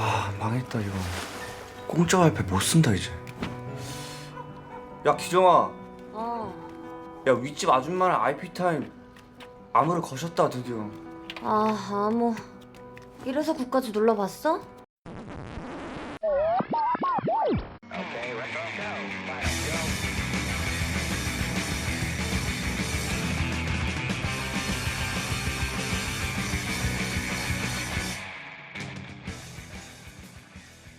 아, 망했다 이거. 공짜 와이파이 못 쓴다 이제. 야, 기정아. 어. 야, 윗집 아줌마는 IP 타임 암호를 거셨다 드디어. 아무. 이래서 국까지 놀러봤어?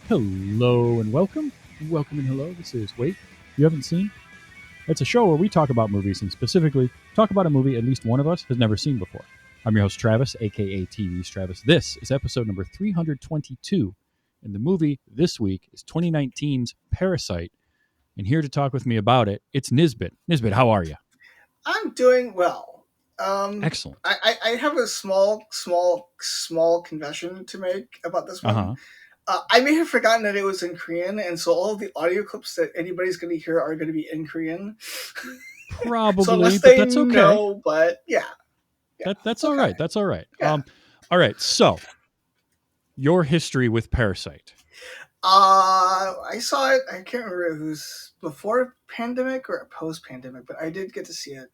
Hello and welcome. Welcome and hello. This is Wait, You Haven't Seen. It's a show where we talk about movies and specifically talk about a movie at least one of us has never seen before. I'm your host, Travis, aka TV's Travis. This is episode number 322. And the movie this week is 2019's Parasite. And here to talk with me about it, it's Nizzbit. Nizzbit, how are you? I'm doing well. Excellent. I have a small confession to make about this one. Uh-huh. I may have forgotten that it was in Korean, and so all of the audio clips that anybody's going to hear are going to be in Korean. Probably, so unless but they that's okay. know, but yeah. That's okay. All right. That's all right. Yeah. All right. So, your history with Parasite. I saw it. I can't remember if it was before pandemic or post pandemic, but I did get to see it.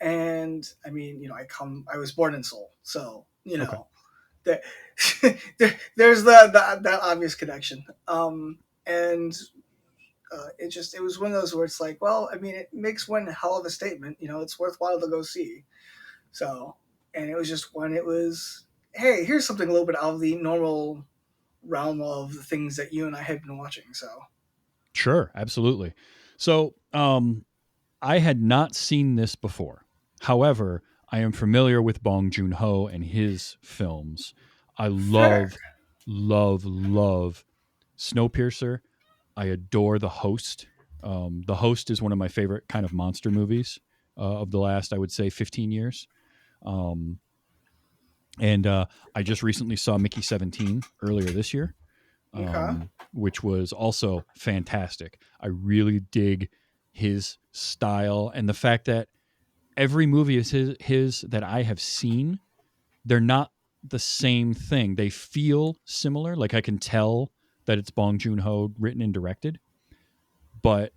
And I mean, I was born in Seoul, so Okay. there's that obvious connection. And it was one of those where it's like, well, I mean, it makes one hell of a statement. It's worthwhile to go see. So, and it was just when it was, hey, here's something a little bit out of the normal realm of the things that you and I had been watching. So, sure, absolutely. So, I had not seen this before. However, I am familiar with Bong Joon Ho and his films. I love Snowpiercer. I adore The Host. The Host is one of my favorite kind of monster movies of the last, I would say, 15 years. And I just recently saw Mickey 17 earlier this year, which was also fantastic. I really dig his style and the fact that every movie is his that I have seen, they're not the same thing. They feel similar. Like I can tell that it's Bong Joon Ho written and directed, but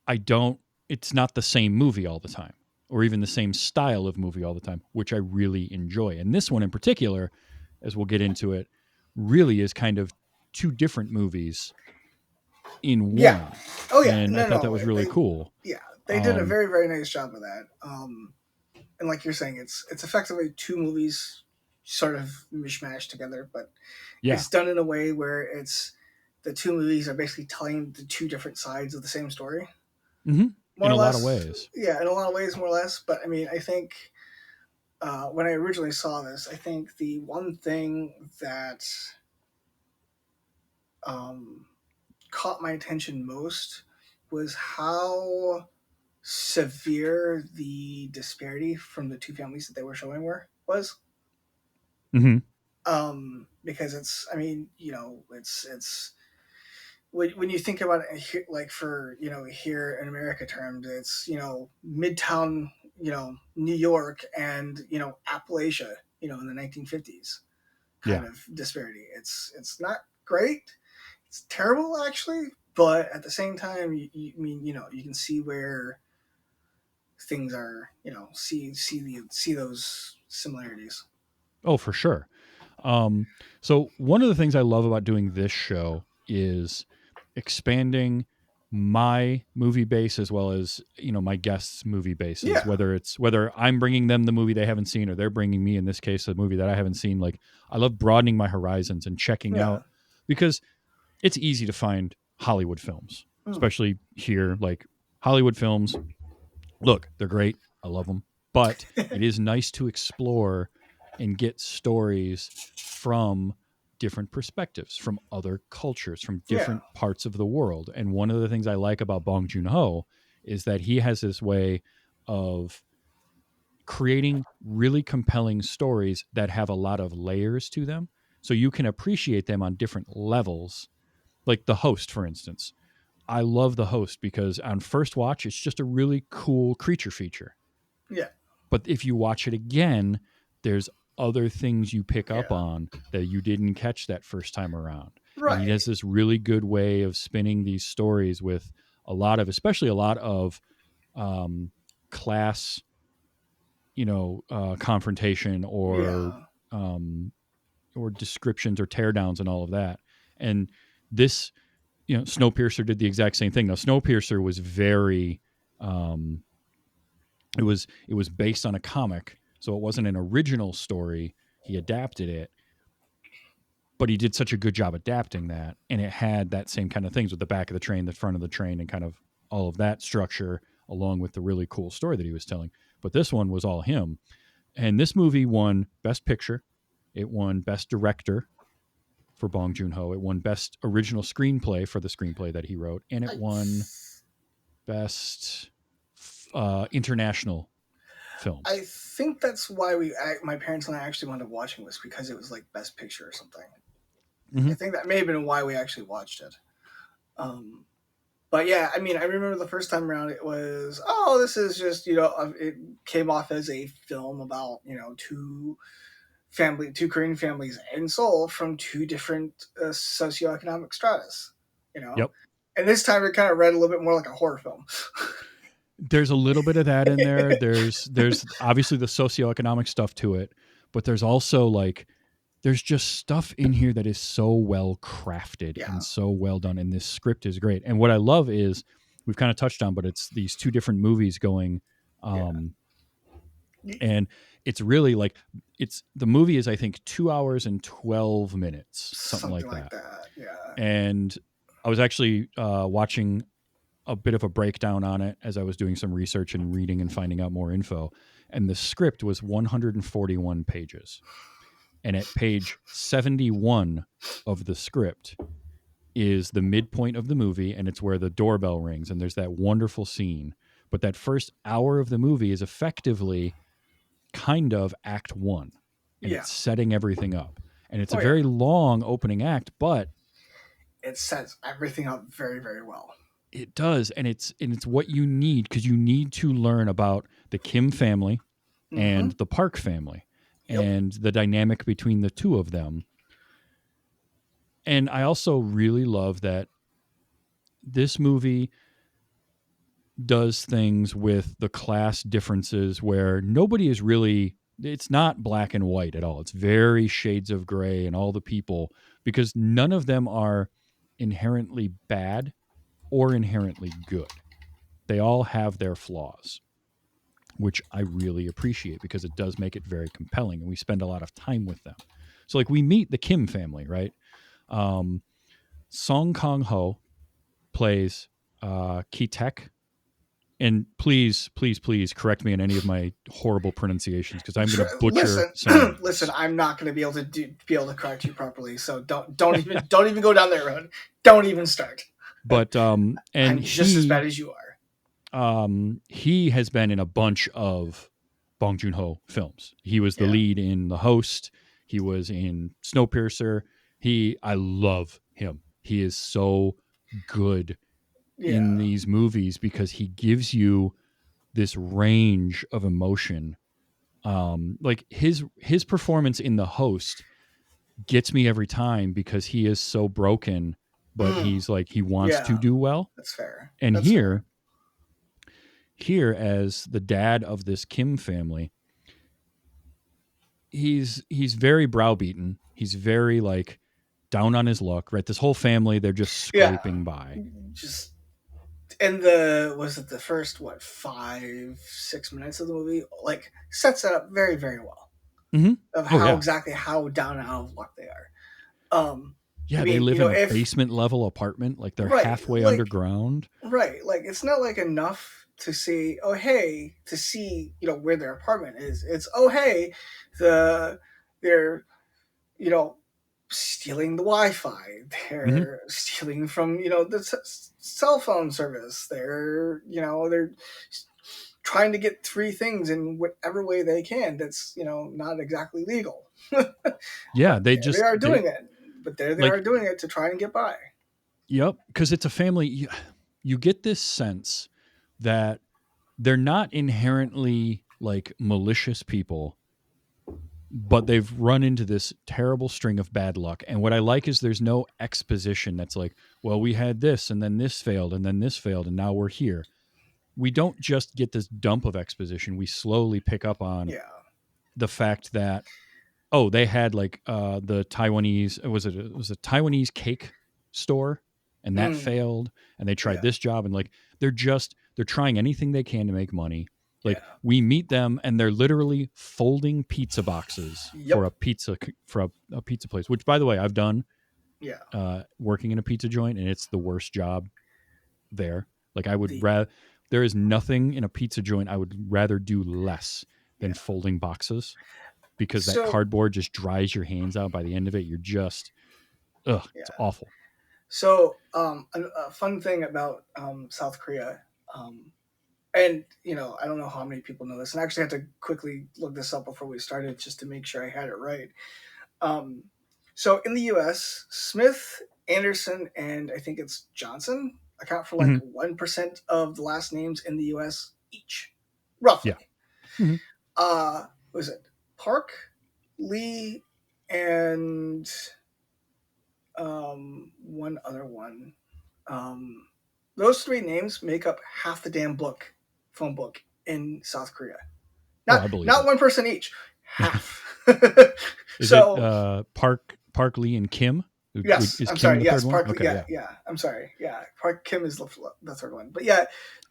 it's not the same movie all the time or even the same style of movie all the time, which I really enjoy. And this one in particular, as we'll get into it, really is kind of two different movies in one. Yeah. Oh yeah. And I thought that was really cool. Yeah. They did a very, very nice job of that. And like you're saying, it's effectively two movies sort of mishmashed together, but it's done in a way where it's the two movies are basically telling the two different sides of the same story. Mm-hmm. More in or a less. lot of ways. Yeah, in a lot of ways, more or less. But I mean, I think when I originally saw this, I think the one thing that caught my attention most was how severe the disparity from the two families that they were showing was. Mm-hmm. Because it's when you think about it, like for here in America terms, it's Midtown, New York, and Appalachia, in the 1950s kind of disparity. It's not great. It's terrible actually, but at the same time, you can see where things are, see those similarities. Oh, for sure. So one of the things I love about doing this show is expanding my movie base as well as my guests' movie bases. Yeah. Whether I'm bringing them the movie they haven't seen or they're bringing me, in this case, a movie that I haven't seen. Like I love broadening my horizons and checking out, because it's easy to find Hollywood films, especially here. Like Hollywood films, look, they're great. I love them, but it is nice to explore and get stories from different perspectives, from other cultures, from different parts of the world. And one of the things I like about Bong Joon Ho is that he has this way of creating really compelling stories that have a lot of layers to them. So you can appreciate them on different levels. Like The Host, for instance. I love The Host because on first watch, it's just a really cool creature feature. Yeah. But if you watch it again, there's other things you pick up Yeah. on that you didn't catch that first time around. Right. And he has this really good way of spinning these stories with especially a lot of class, confrontation or descriptions or teardowns and all of that. And this, Snowpiercer did the exact same thing. Now, Snowpiercer was very, it was based on a comic, so it wasn't an original story. He adapted it, but he did such a good job adapting that, and it had that same kind of things with the back of the train, the front of the train, and kind of all of that structure, along with the really cool story that he was telling. But this one was all him, and this movie won Best Picture, it won Best Director for Bong Joon Ho, it won Best Original Screenplay for the screenplay that he wrote, and it won Best International Film. I think that's why my parents and I actually wound up watching this, because it was like Best Picture or something. Mhm. I think that may have been why we actually watched it. But yeah, I mean, I remember the first time around, it was, this is just, it came off as a film about, two Korean families in Seoul from two different socioeconomic stratus, Yep. And this time it kind of read a little bit more like a horror film. There's a little bit of that in there. There's obviously the socioeconomic stuff to it, but there's also there's just stuff in here that is so well crafted and so well done. And this script is great. And what I love is, we've kind of touched on, but it's these two different movies going, and it's really the movie is, I think, 2 hours and 12 minutes, something like that. Yeah. And I was actually watching a bit of a breakdown on it as I was doing some research and reading and finding out more info. And the script was 141 pages. And at page 71 of the script is the midpoint of the movie, and it's where the doorbell rings, and there's that wonderful scene. But that first hour of the movie is effectively kind of act one, and it's setting everything up. And it's a very long opening act, but it sets everything up very, very well. It does, and it's what you need, because you need to learn about the Kim family and the Park family and the dynamic between the two of them. And I also really love that this movie does things with the class differences where nobody is really, it's not black and white at all. It's very shades of gray and all the people, because none of them are inherently bad or inherently good. They all have their flaws, which I really appreciate, because it does make it very compelling, and we spend a lot of time with them. So we meet the Kim family, right? Song Kang-ho plays Ki-taek. And please correct me on any of my horrible pronunciations, because I'm going to butcher some. Listen, I'm not going to be able to correct you properly, so don't even go down that road. Don't even start. But and I'm just as bad as you are. He has been in a bunch of Bong Joon Ho films. He was the lead in The Host. He was in Snowpiercer. I love him. He is so good in these movies, because he gives you this range of emotion. His performance in The Host gets me every time, because he is so broken, but he's he wants to do well. That's fair. And here as the dad of this Kim family, he's very browbeaten. He's very down on his luck, right? This whole family, they're just scraping by. And the first 5-6 minutes of the movie sets it up very, very well, of exactly how down and out of luck they are. They live in a basement level apartment, they're halfway underground. Right, it's not enough to see where their apartment is. It's they're stealing the Wi-Fi. They're stealing from the cell phone service. They're trying to get 3 things in whatever way they can. That's not exactly legal. They are doing it, but they are doing it to try and get by. Yep, because it's a family. You get this sense that they're not inherently malicious people. but they've run into this terrible string of bad luck. And what I like is there's no exposition that's like, well, we had this and then this failed and then this failed and now we're here. We don't just get this dump of exposition. We slowly pick up on Yeah. the fact that, oh, they had like the Taiwanese, it was a Taiwanese cake store and that failed, and they tried this job, and like they're trying anything they can to make money. Like we meet them and they're literally folding pizza boxes for a pizza place, which by the way I've done working in a pizza joint, and it's the worst job there. Like I would rather, there is nothing in a pizza joint I would rather do less than folding boxes, because that cardboard just dries your hands out by the end of it. You're just it's awful. So a fun thing about South Korea, and I don't know how many people know this, and I actually had to quickly look this up before we started just to make sure I had it right. So in the U.S., Smith, Anderson, and I think it's Johnson account for like 1% of the last names in the U.S. each, roughly. Yeah. What was it? Park, Lee, and one other one. Those three names make up half the damn phone book in South Korea. Not one person each, half. Is it Park Lee and Kim? Yes, is I'm Kim sorry. the Yes, third Park. one? Okay, yeah. I'm sorry. Yeah, Park Kim is the third one. But yeah,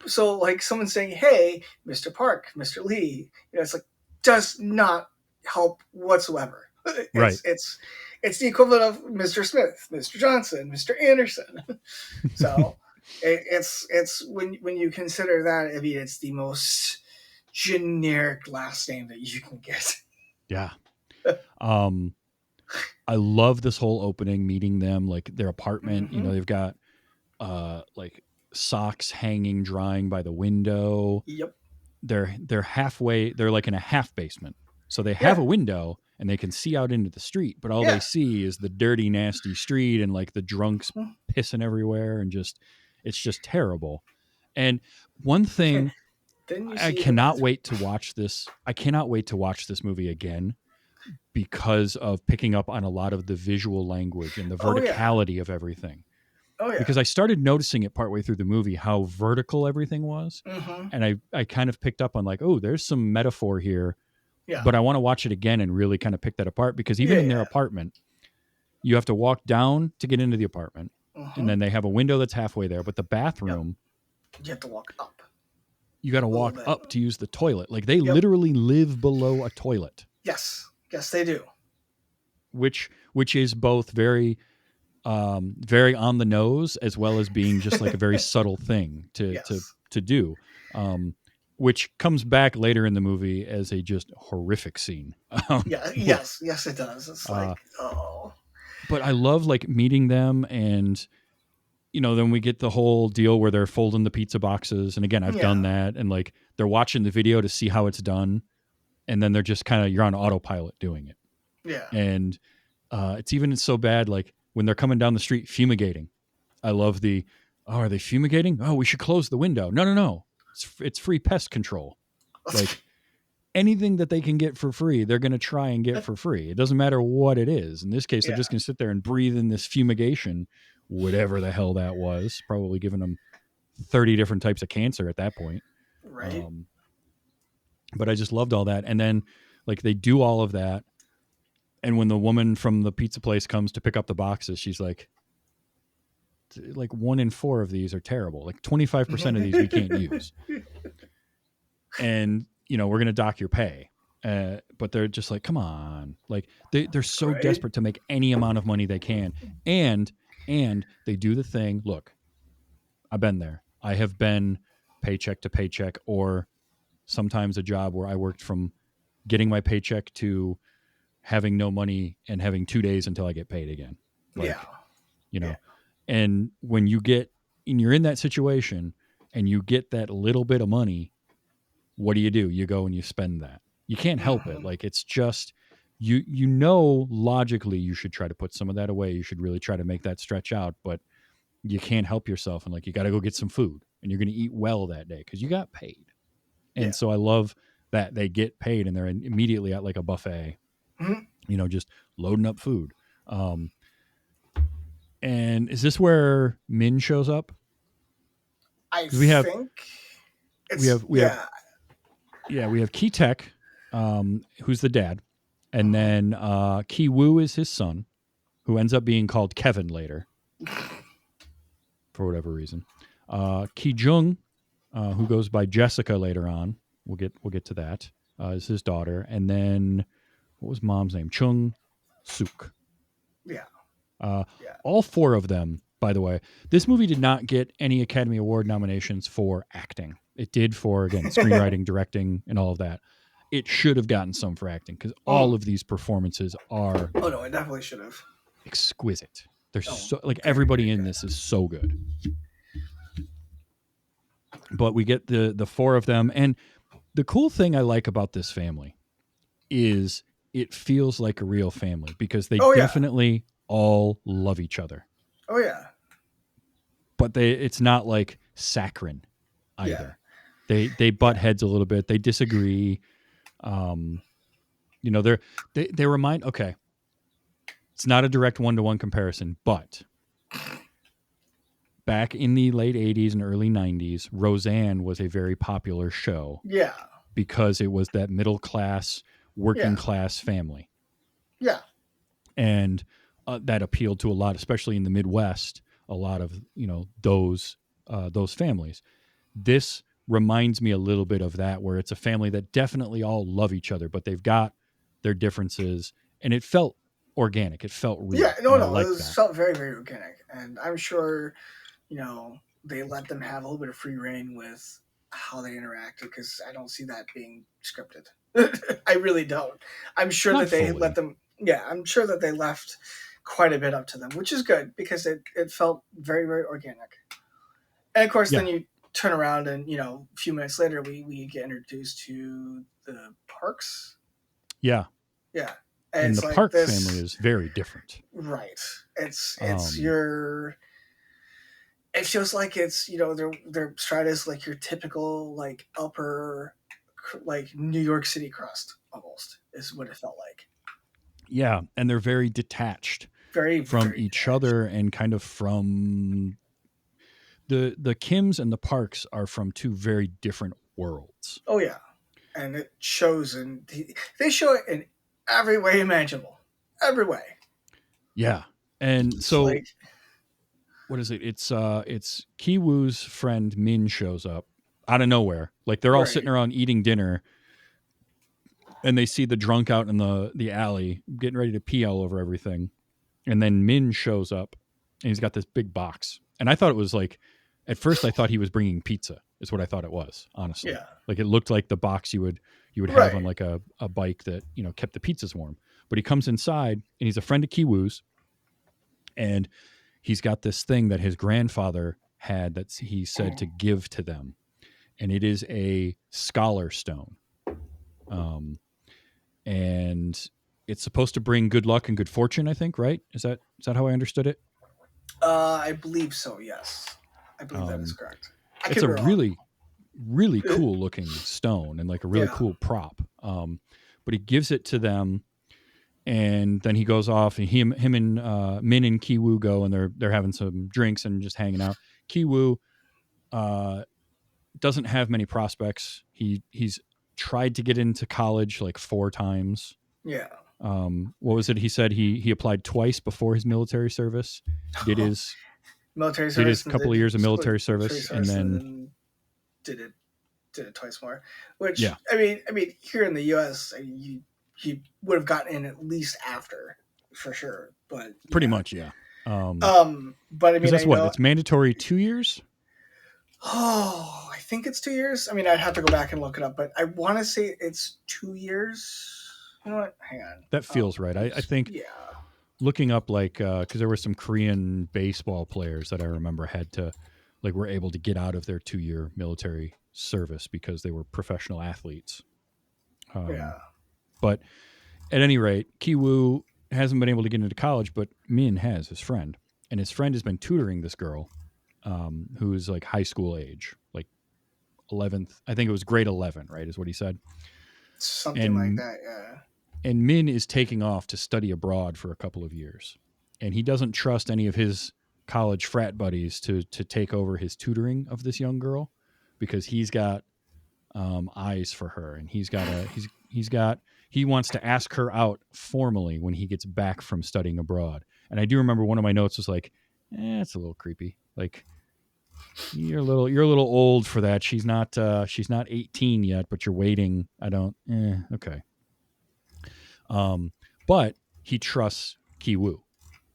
so like someone saying, "Hey, Mr. Park, Mr. Lee," it's like does not help whatsoever. It's the equivalent of Mr. Smith, Mr. Johnson, Mr. Anderson. So it's when you consider that, I mean, it's the most generic last name that you can get. Yeah. I love this whole opening, meeting them, like their apartment. They've got like socks hanging, drying by the window. Yep. They're halfway. They're like in a half basement, so they have a window and they can see out into the street. But all they see is the dirty, nasty street and like the drunks pissing everywhere, and it's just terrible. And one thing, I cannot wait to watch this. I cannot wait to watch this movie again, because of picking up on a lot of the visual language and the verticality of everything. Oh yeah. Because I started noticing it partway through the movie, how vertical everything was. And I kind of picked up on like, oh, there's some metaphor here. Yeah. But I want to watch it again and really kind of pick that apart, because even in their apartment, you have to walk down to get into the apartment. And then they have a window that's halfway there, but the bathroom, you have to walk up. You got to walk up to use the toilet. Like they literally live below a toilet. Yes, they do. Which is both very, very on the nose, as well as being just like a very subtle thing to do, which comes back later in the movie as a just horrific scene. Yes, it does. It's like, oh. But I love like meeting them, and then we get the whole deal where they're folding the pizza boxes, and again, I've done that, and like they're watching the video to see how it's done. And then they're just kind of, you're on autopilot doing it. Yeah. And it's even so bad, like when they're coming down the street fumigating. I love are they fumigating? Oh, we should close the window. No. It's free pest control. Like anything that they can get for free, they're going to try and get for free. It doesn't matter what it is. In this case, they're just going to sit there and breathe in this fumigation, whatever the hell that was, probably giving them 30 different types of cancer at that point. Right. But I just loved all that. And then like they do all of that. And when the woman from the pizza place comes to pick up the boxes, she's like 1 in 4 of these are terrible. Like 25% of these we can't use. And, we're going to dock your pay. But they're just like, come on. Like they're so desperate to make any amount of money they can. And they do the thing. Look, I've been there. I have been paycheck to paycheck, or sometimes a job where I worked from getting my paycheck to having no money and having 2 days until I get paid again. Like, and when you're in that situation and you get that little bit of money, what do? You go and you spend that. You can't help it. Like it's just, logically you should try to put some of that away. You should really try to make that stretch out, but you can't help yourself. And like, you got to go get some food, and you're going to eat well that day because you got paid. And so I love that they get paid and they're immediately at like a buffet Mhm. You know, just loading up food. And is this where Min shows up? I 'Cause we have think we it's have we have we have Ki Tek, who's the dad, and Mhm. then Ki Woo is his son, who ends up being called Kevin later for whatever reason. Ki Jung, who goes by Jessica later on, we'll get to that, is his daughter, and then what was mom's name? Chung Suk. Yeah. Uh, Yeah. all four of them, by the way. This movie did not get any Academy Award nominations for acting. It did for, again, screenwriting, directing, and all of that. It should have gotten some for acting because all of these performances are Oh no, I definitely should have. exquisite. They're Oh, so like very, everybody very in good. this is so good. But we get the four of them, and the cool thing I like about this family is it feels like a real family because they Oh yeah. definitely all love each other. Oh yeah. But it's not like saccharine Yeah. either. They butt heads a little bit. They disagree. You know, they remind. Okay, it's not a direct 1-to-1 comparison, but back in the late 80s and early 90s, Roseanne was a very popular show Yeah. because it was that middle class, working Yeah. class family, Yeah. and that appealed to a lot, especially in the Midwest. A lot of those families. This reminds me a little bit of that, where it's a family that definitely all love each other, but they've got their differences, and it felt organic. It felt Yeah. real, No, and I no, it like was that. felt very, very organic, and I'm sure they let them have a little bit of free reign with how they interacted because I don't see that being scripted. I really don't. I'm sure Not that they let fully. them. Yeah, I'm sure that they left quite a bit up to them, which is good because it felt very, very organic. And of course, Yeah, then you turn around and a few minutes later we get introduced to the Parks. yeah. Yeah, and And it's the like Park family this. is very different. Right. It's Um, your. It feels like it's their stride is like your typical like upper like New York City crust almost is what it felt like. yeah, and they're very detached Very, from very each detached. other, and kind of from the Kims and the Parks are from two very different worlds. Oh yeah, and it shows, and they show it in every way imaginable, every way. Yeah, and It's so like what is it? It's Ki Woo's friend Min shows up out of nowhere. Like they're all right. sitting around eating dinner, and they see the drunk out in the alley getting ready to pee all over everything. And then Min shows up, and he's got this big box. And I thought it was like, at first I thought he was bringing pizza. Is what I thought it was, honestly. Yeah. Like it looked like the box you would have on Right. like a bike that kept the pizzas warm. But he comes inside, and he's a friend of Ki Woo's, and he's got this thing that his grandfather had that he said to give to them, and it is a scholar stone, and it's supposed to bring good luck and good fortune. I think, right? Is that how I understood it? I believe so. Yes, I believe that is Um, correct. I it's could a be wrong. really cool looking stone and like a really Yeah. cool prop. But he gives it to them, and then he goes off, and him and Min and Ki Woo go, and they're having some drinks and just hanging out. Ki Woo uh, doesn't have many prospects. He's tried to get into college like 4 times. Yeah. What was it? He said he applied twice before his military service. Did his Military did his service and couple of did years of military military service, and service and then then did it twice more. Which yeah, I mean, here in the U.S., he would have gotten in at least after, for sure. But pretty yeah. much yeah. But I Because mean, that's what it's mandatory 2 years. Oh, I think it's 2 years. I mean, I'd have to go back and look it up, but I want to say it's 2 years. You know what? Hang on. That feels right. I think Yeah. looking up like because there were some Korean baseball players that I remember had to like were able to get out of their 2-year military service because they were professional athletes. Yeah. But at any rate, Kiwoo hasn't been able to get into college, but Min has, his friend, and his friend has been tutoring this girl who's like high school age, like 11th. I think it was grade 11, right? Is what he said. Something like And that. Yeah. And Min is taking off to study abroad for a couple of years. And he doesn't trust any of his college frat buddies to take over his tutoring of this young girl because he's got eyes for her, and he wants to ask her out formally when he gets back from studying abroad. And I do remember one of my notes was like, it's a little creepy. Like, you're a little old for that. She's not 18 yet, but you're waiting. Okay. But he trusts Ki-woo.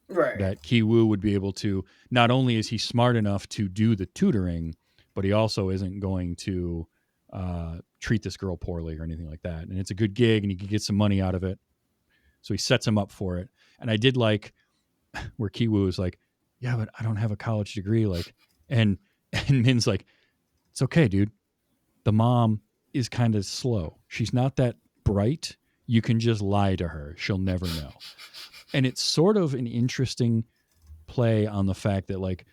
Right. That Ki-woo would be able to, not only is he smart enough to do the tutoring, but he also isn't going to treat this girl poorly or anything like that. And it's a good gig and he could get some money out of it. So he sets him up for it. And I did like where Ki-woo is like, yeah, but I don't have a college degree. Like, and Min's like, it's okay, dude. The mom is kind of slow. She's not that bright. You can just lie to her. She'll never know. And it's sort of an interesting play on the fact that like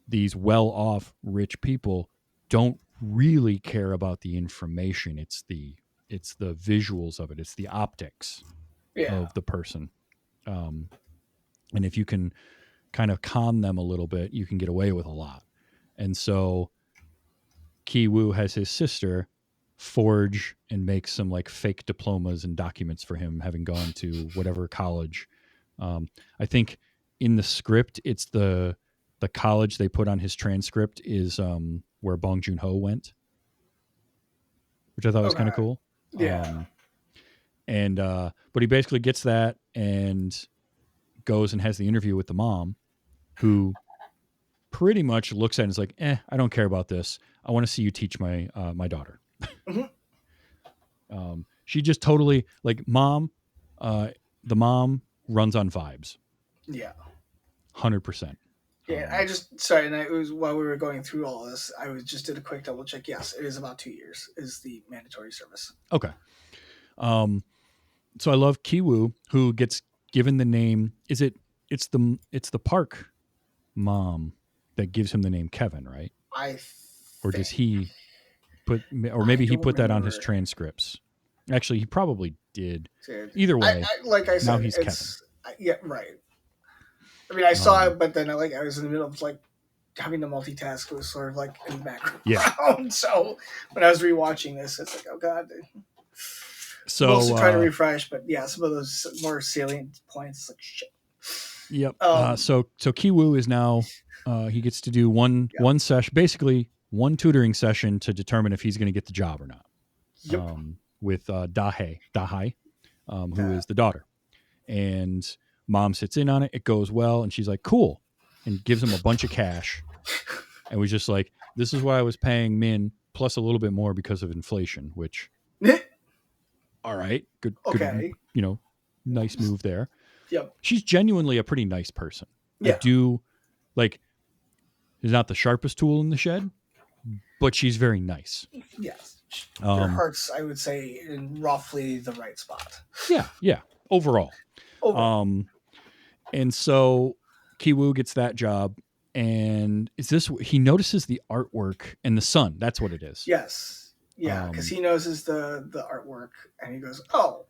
these well-off rich people don't really care about the information. It's the visuals of it. It's the optics of the person. And if you can kind of con them a little bit, you can get away with a lot. And so Ki-woo has his sister forge and make some like fake diplomas and documents for him having gone to whatever college. I think in the script, it's the college they put on his transcript is where Bong Joon Ho went, which I thought was kind of cool. Yeah. But he basically gets that and goes and has the interview with the mom, who pretty much looks at it and is like, I don't care about this. I want to see you teach my daughter. She just totally like the mom runs on vibes. Yeah. 100%. Yeah, it was while we were going through all this, I did a quick double check. Yes, it is about 2 years is the mandatory service. Okay. So I love Ki-woo, who gets given the name. It's the park mom that gives him the name Kevin, right? Or does he put, or maybe he put that on his transcripts. Actually, he probably did. Either way, like I said, now he's Kevin. Yeah, right. I mean, I saw it, but then I was in the middle of like having to multitask. It was sort of like in the background. Yeah. So when I was rewatching this, it's like, oh god. So mostly trying to refresh, but yeah, some of those more salient points, like shit. Yep. So Ki-woo is now he gets to do one session, basically one tutoring session to determine if he's going to get the job or not. Yep. With Dahae, who is the daughter, and mom sits in on it. It goes well, and she's like, "Cool," and gives him a bunch of cash, and was just like, "This is what I was paying Min plus a little bit more because of inflation." Which, all right, good, okay, nice move there. Yep. She's genuinely a pretty nice person. Yeah. I do like. She's not the sharpest tool in the shed, but she's very nice. Yes. Her heart's, I would say, in roughly the right spot. Yeah. Overall. And so Ki-woo gets that job, and he notices the artwork and the sun. That's what it is. Yes. Yeah, because he notices the artwork, and he goes, "Oh,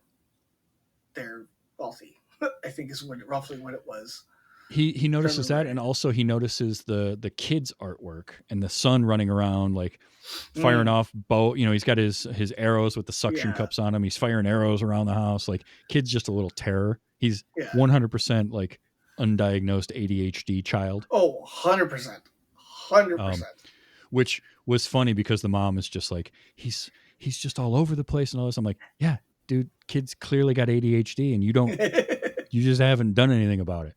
they're wealthy." I think is roughly what it was. He notices that, and also he notices the kids' artwork and the son running around like firing off bow. He's got his arrows with the suction cups on him. He's firing arrows around the house. Like, kid's just a little terror. He's 100% like undiagnosed ADHD child. Oh, 100%. 100%. Which was funny because the mom is just like, he's just all over the place and all this. I'm like, yeah, dude, kid's clearly got ADHD and you just haven't done anything about it.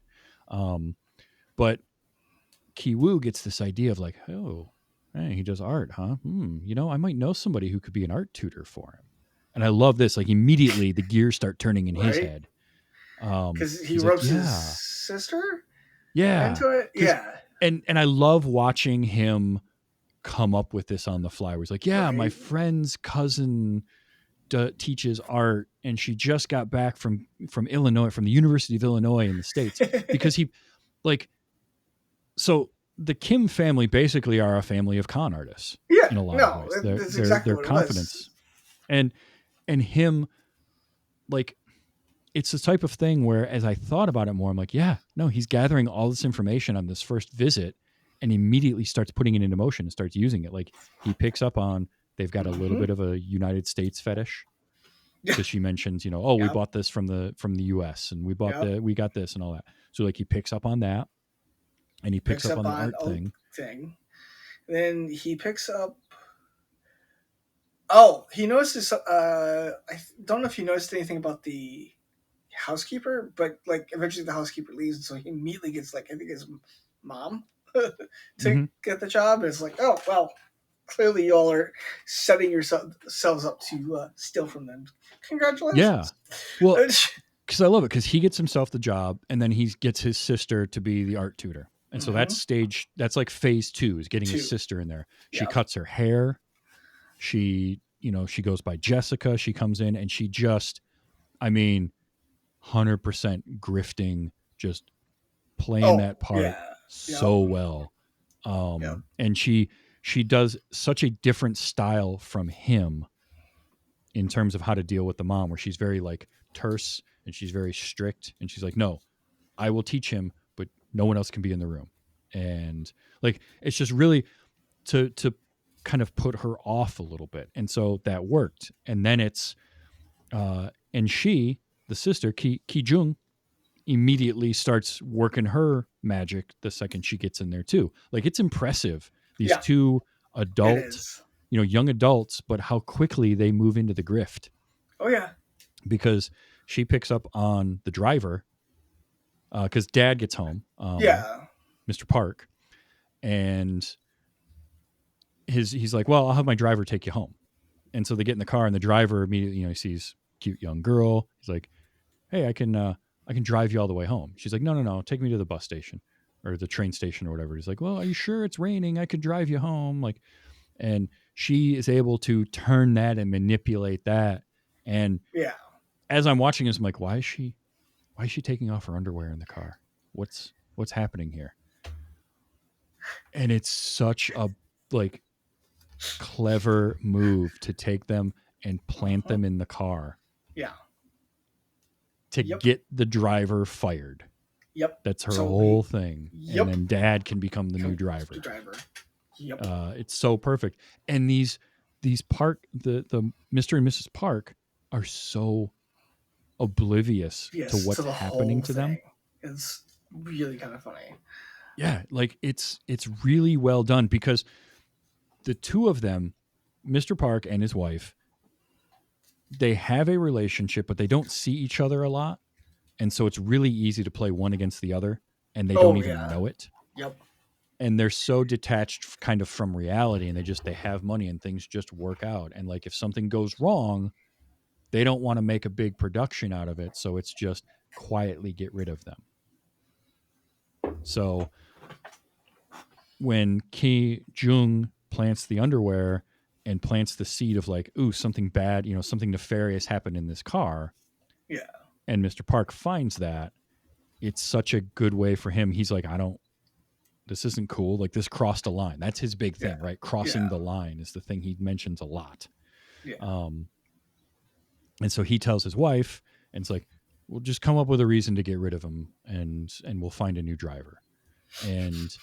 But Ki-woo gets this idea of like, oh, hey, he does art, huh? I might know somebody who could be an art tutor for him. And I love this. Like, immediately the gears start turning in his head. Because he rubs his sister into it. Yeah. And I love watching him come up with this on the fly. Where he's like, my friend's cousin teaches art, and she just got back from Illinois, from the University of Illinois in the States, because so the Kim family basically are a family of con artists. Yeah, in a lot of ways. Their confidence, and him, like, it's the type of thing where, as I thought about it more, I'm like, yeah, no, he's gathering all this information on this first visit and immediately starts putting it into motion and starts using it. Like he picks up on they've got a little bit of a United States fetish Yeah. because she mentions, you know, oh, we Yep. bought this from the US and we bought Yep. we got this and all that. So like he picks up on that and he picks up on the art thing. Then he picks up. Oh, he notices. I don't know if he noticed anything about the housekeeper, but like eventually the housekeeper leaves, and so he immediately gets like I think his mom to get the job. And it's like, oh well, clearly you all are setting yourselves up to steal from them. Congratulations. Yeah. Well, because I love it because he gets himself the job and then he gets his sister to be the art tutor. And so that's like phase 2 is getting his sister in there. She cuts her hair. She, you know, she goes by Jessica. She comes in and she just, I mean, 100% grifting, just playing that part so well. And she does such a different style from him in terms of how to deal with the mom, where she's very like terse and she's very strict. And she's like, no, I will teach him, but no one else can be in the room. And like, it's just really to kind of put her off a little bit. And so that worked. And then it's, and she, the sister, Ki Jung, immediately starts working her magic the second she gets in there too. Like it's impressive. These two adult, you know, young adults, but how quickly they move into the grift. Oh yeah. Because she picks up on the driver, because dad gets home, Mr. Park, and he's like, well, I'll have my driver take you home. And so they get in the car and the driver immediately, you know, he sees cute young girl. He's like, hey, I can drive you all the way home. She's like, no, take me to the bus station or the train station or whatever. He's like, well, are you sure it's raining? I could drive you home. Like, and she is able to turn that and manipulate that. And as I'm watching this, I'm like, why is she taking off her underwear in the car? What's happening here? And it's such a like clever move to take them and plant them in the car. Yeah. To get the driver fired. Yep. That's her whole thing. Yep. And then dad can become the new driver. The driver. Yep. It's so perfect. And these Park, the Mr. and Mrs. Park are so oblivious to what's happening to them. It's really kind of funny. Yeah, like it's really well done because the two of them, Mr. Park and his wife, they have a relationship, but they don't see each other a lot. And so it's really easy to play one against the other and they don't even know it. Yep. And they're so detached kind of from reality and they have money and things just work out. And like if something goes wrong, they don't want to make a big production out of it. So it's just quietly get rid of them. So when Ki Jung plants the underwear and plants the seed of like, ooh, something bad, you know, something nefarious happened in this car. Yeah. And Mr. Park finds that, it's such a good way for him. He's like, this isn't cool. Like this crossed a line. That's his big thing, right? Crossing the line is the thing he mentions a lot. Yeah. And so he tells his wife, and it's like, we'll just come up with a reason to get rid of him and we'll find a new driver. And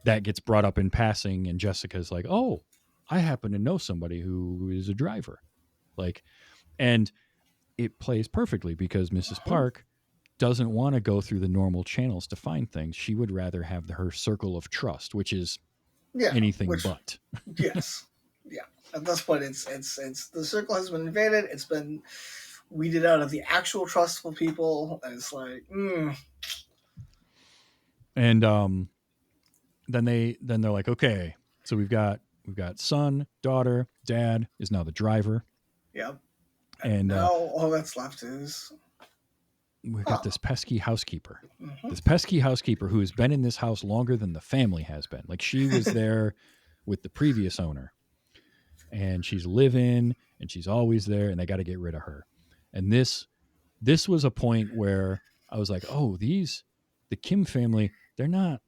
that gets brought up in passing. And Jessica's like, oh, I happen to know somebody who is a driver. Like, and it plays perfectly because Mrs. Park doesn't want to go through the normal channels to find things. She would rather have her circle of trust, which is anything but. Yes. Yeah. At this point, it's the circle has been invaded. It's been weeded out of the actual trustful people. And it's like, And then they're like, okay, so we've got son, daughter, dad is now the driver. Yep. And now all that's left is we've got this pesky housekeeper. This pesky housekeeper who has been in this house longer than the family has been. Like she was there with the previous owner. And she's living and she's always there and they got to get rid of her. And this was a point where I was like, oh, the Kim family, they're not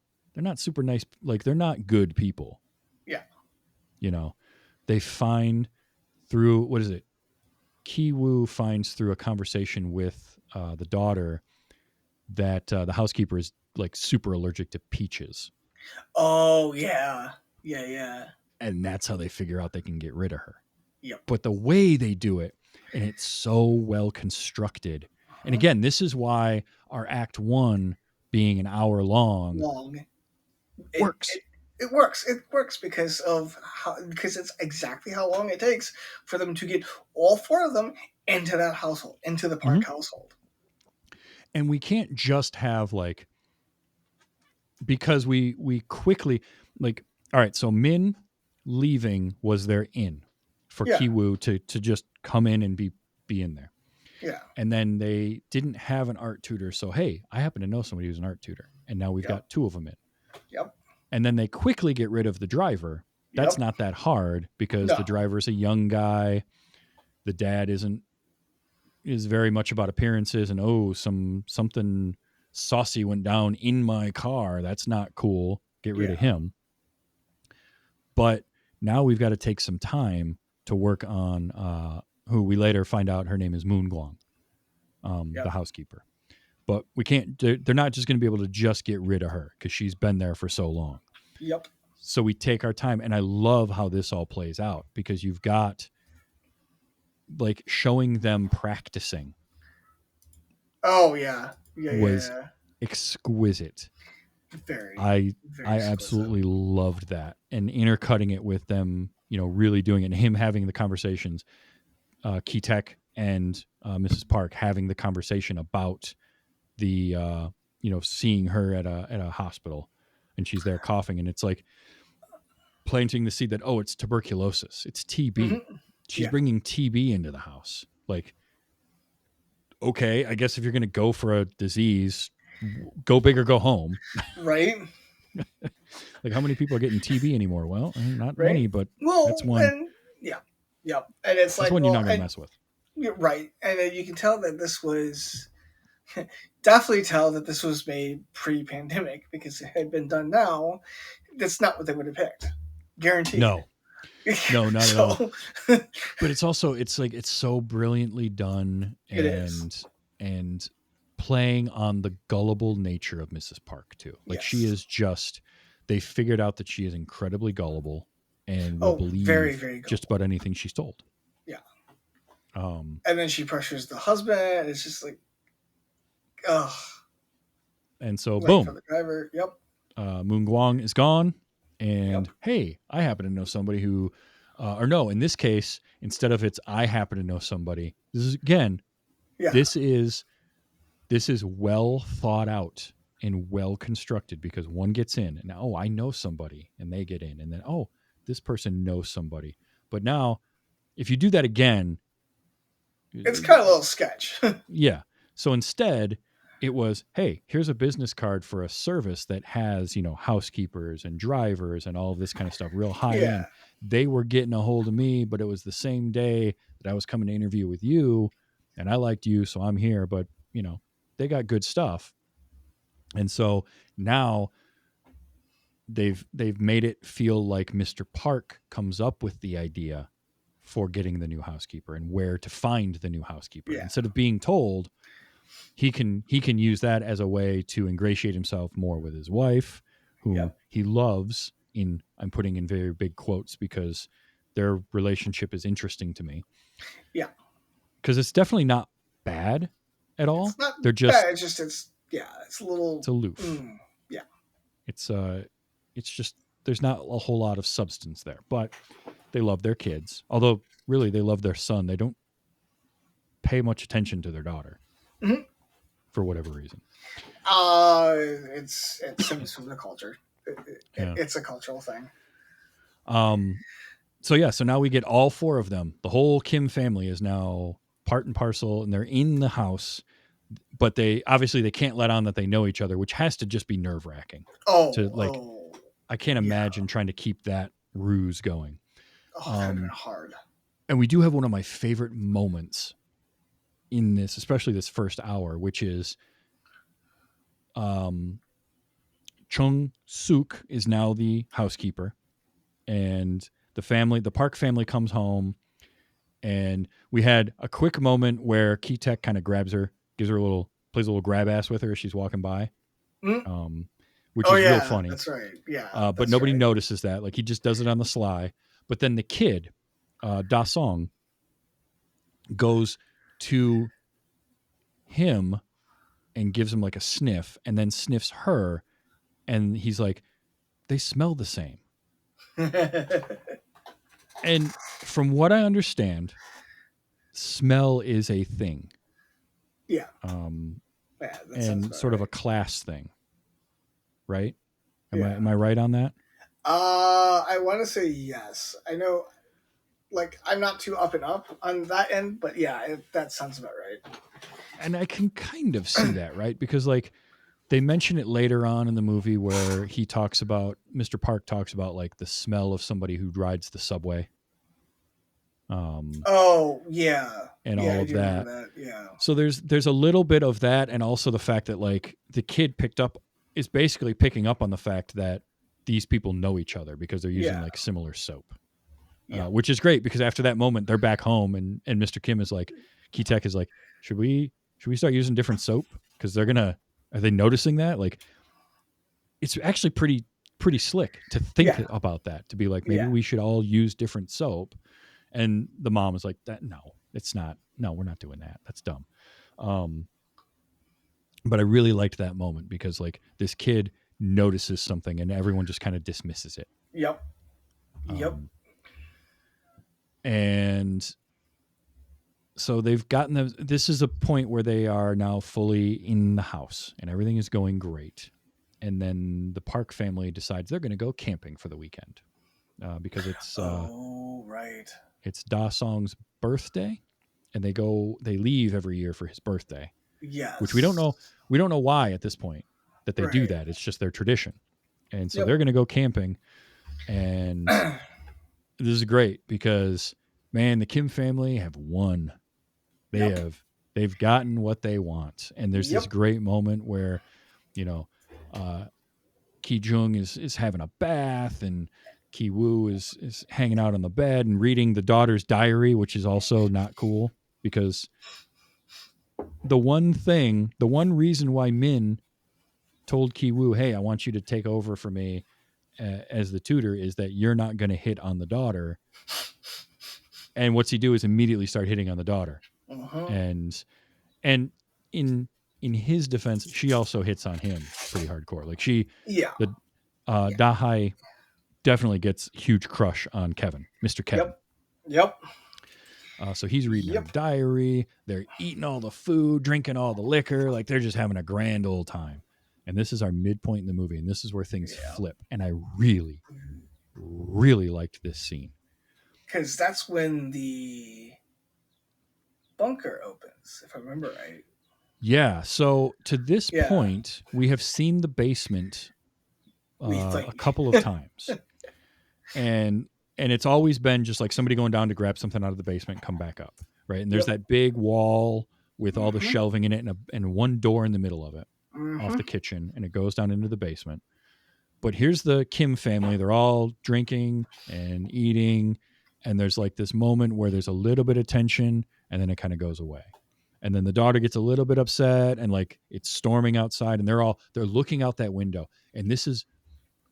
super nice. Like they're not good people. Yeah. You know, they find through, what is it? Ki Woo finds through a conversation with the daughter that the housekeeper is like super allergic to peaches, Oh yeah, yeah. and that's how they figure out they can get rid of her. Yep. But the way they do it, and it's so well constructed. And Uh-huh. again, this is why our Act One being an hour long Long. It, works. it it works. It works because it's exactly how long it takes for them to get all four of them into that household, into the Park Mhm. household. And we can't just have like, because we quickly, like, all right, so Min leaving was their in for Yeah, Kiwoo to just come in and be in there. yeah, And then they didn't have an art tutor, so hey, I happen to know somebody who's an art tutor, and now we've yep, got two of them in. yep, And then they quickly get rid of the driver. That's yep. not that hard because the No, driver's a young guy. The dad is very much about appearances, and oh, something saucy went down in my car. That's not cool. Get rid of yeah, him. But now we've got to take some time to work on who we later find out her name is Moon Glong, yep, the housekeeper. But we can't. They're not just going to be able to just get rid of her because she's been there for so long. yep. So we take our time, and I love how this all plays out because you've got like showing them practicing Oh yeah, yeah, was yeah. exquisite. Very, I very I exquisite. absolutely loved that, and intercutting it with them, really doing it, and him having the conversations, Kitek and Mrs. Park having the conversation about the seeing her at a hospital, and she's there coughing, and it's like planting the seed that, oh, it's tuberculosis, it's TB. Hmm. She's Yeah, bringing TB into the house. Like, okay, I guess if you're going to go for a disease, go big or go home. right, Like, how many people are getting TB anymore? Well, not right. many, but that's Well, one. and yeah, yeah, and it's That's like, one you're well, not going to and mess with. you're right, and you can tell that this was definitely tell that this was made pre-pandemic because it had been done now. That's not what they would have picked, guaranteed. No, no, not at all. So But it's also, it's like, it's so brilliantly done, it is. and playing on the gullible nature of Mrs. Park too. Like, she Yes. is just, they figured out that she is incredibly gullible and will Oh, very, believe very just gullible. about anything she's told. Yeah. Um, And then she pressures the husband. It's just like, ugh. and so Like for boom, the driver. Yep. Moon Guang is gone, Yep. and hey, I happen to know somebody who, or no, in this case, instead of it's I happen to know somebody. This is again, Yeah. this is well thought out and well constructed because one gets in, and oh, I know somebody, and they get in, and then oh, this person knows somebody. But now, if you do that again, It's kind of a little sketch. yeah. So instead, it was, hey, here's a business card for a service that has, housekeepers and drivers and all of this kind of stuff, real high Yeah. end. They were getting a hold of me, but it was the same day that I was coming to interview with you, and I liked you, so I'm here. But, they got good stuff. And so now they've made it feel like Mr. Park comes up with the idea for getting the new housekeeper and where to find the new housekeeper. Yeah. Instead of being told, he can use that as a way to ingratiate himself more with his wife, whom Yep. he loves. I'm putting in very big quotes because their relationship is interesting to me. Yeah. Because it's definitely not bad at all. It's not They're just bad. It's a little. it's aloof. Yeah. It's just there's not a whole lot of substance there, but they love their kids. Although really they love their son. They don't pay much attention to their daughter Mhm. for whatever reason. It's stems from the culture. Yeah. It's a cultural thing. So yeah, so now we get all four of them. The whole Kim family is now part and parcel, and they're in the house, but they can't let on that they know each other, which has to just be nerve wracking. Oh. I can't Yeah. imagine trying to keep that ruse going. Oh, that would have been hard. And we do have one of my favorite moments in this, especially this first hour, which is Chung Suk is now the housekeeper, and the Park family comes home, and we had a quick moment where Kitek kind of grabs her gives her plays a little grab ass with her as she's walking by, which Oh is yeah, real funny. that's right. Yeah, But that's nobody right. notices that. Like he just does it on the sly. But then the kid, Da Song, goes to him and gives him like a sniff, and then sniffs her, and he's like, they smell the same. And from what I understand, smell is a thing. Yeah. Yeah, that sounds and about sort of a right. class thing, right? Yeah. Am I right on that? I want to say yes. I know, like, I'm not too up and up on that end, but yeah, that sounds about right. And I can kind of see that, right? Because like they mention it later on in the movie where Mr. Park talks about like the smell of somebody who rides the subway. Oh yeah, And yeah, all I of do that. remember that. Yeah. So there's a little bit of that, and also the fact that like the kid is basically picking up on the fact that these people know each other because they're using Yeah. like similar soap, Yeah. which is great because after that moment they're back home, and Mr. Kim is like, Key-Tech is like, should we start using different soap because are they noticing that? Like, it's actually pretty slick to think Yeah. about that, to be like, maybe Yeah. we should all use different soap. And the mom is like, that no, it's not. No, we're not doing that. That's dumb. But I really liked that moment because like this kid notices something and everyone just kind of dismisses it. Yep. And so they've gotten this is a point where they are now fully in the house and everything is going great. And then the Park family decides they're going to go camping for the weekend because it's right. It's Da Song's birthday, and they leave every year for his birthday. Yes. Which we don't know why at this point that they do Right. that. It's just their tradition. And so Yep. they're going to go camping, and this is great because man, the Kim family have won. They've gotten what they want. And there's this great moment where, you know, Ki Jung is having a bath and Ki Woo is hanging out on the bed and reading the daughter's diary, which is also not cool because the one reason why Min told Ki Woo, hey, I want you to take over for me as the tutor is that you're not going to hit on the daughter. And what's he do is immediately start hitting on the daughter. And in his defense, she also hits on him pretty hardcore. Like Dahai definitely gets huge crush on Kevin, Mr. Kevin. Yep. So he's reading her diary. They're eating all the food, drinking all the liquor. Like they're just having a grand old time. And this is our midpoint in the movie. And this is where things flip. And I really, really liked this scene. Because that's when the bunker opens, if I remember right. Yeah. So to this point, we have seen the basement a couple of times. And it's always been just like somebody going down to grab something out of the basement and come back up. Right. And there's that big wall with all the shelving in it and one door in the middle of it off the kitchen. And it goes down into the basement. But here's the Kim family. They're all drinking and eating. And there's like this moment where there's a little bit of tension and then it kind of goes away. And then the daughter gets a little bit upset and like it's storming outside and they're looking out that window. And this is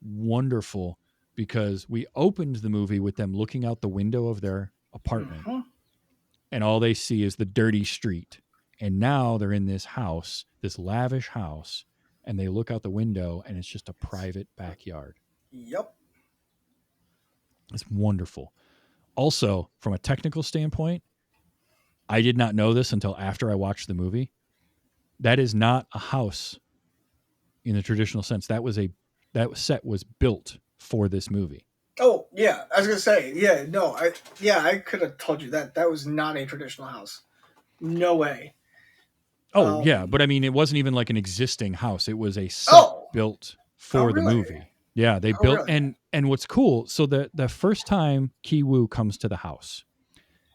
wonderful because we opened the movie with them looking out the window of their apartment and all they see is the dirty street. And now they're in this house, this lavish house, and they look out the window and it's just a private backyard. Yep. It's wonderful. Also, from a technical standpoint, I did not know this until after I watched the movie. That is not a house in the traditional sense. That set was built for this movie. Oh, yeah. I was going to say, I could have told you that was not a traditional house. No way. Oh, yeah. But I mean, it wasn't even like an existing house. It was a set built for the movie. Yeah, they built. Really? And what's cool, so the first time Ki Woo comes to the house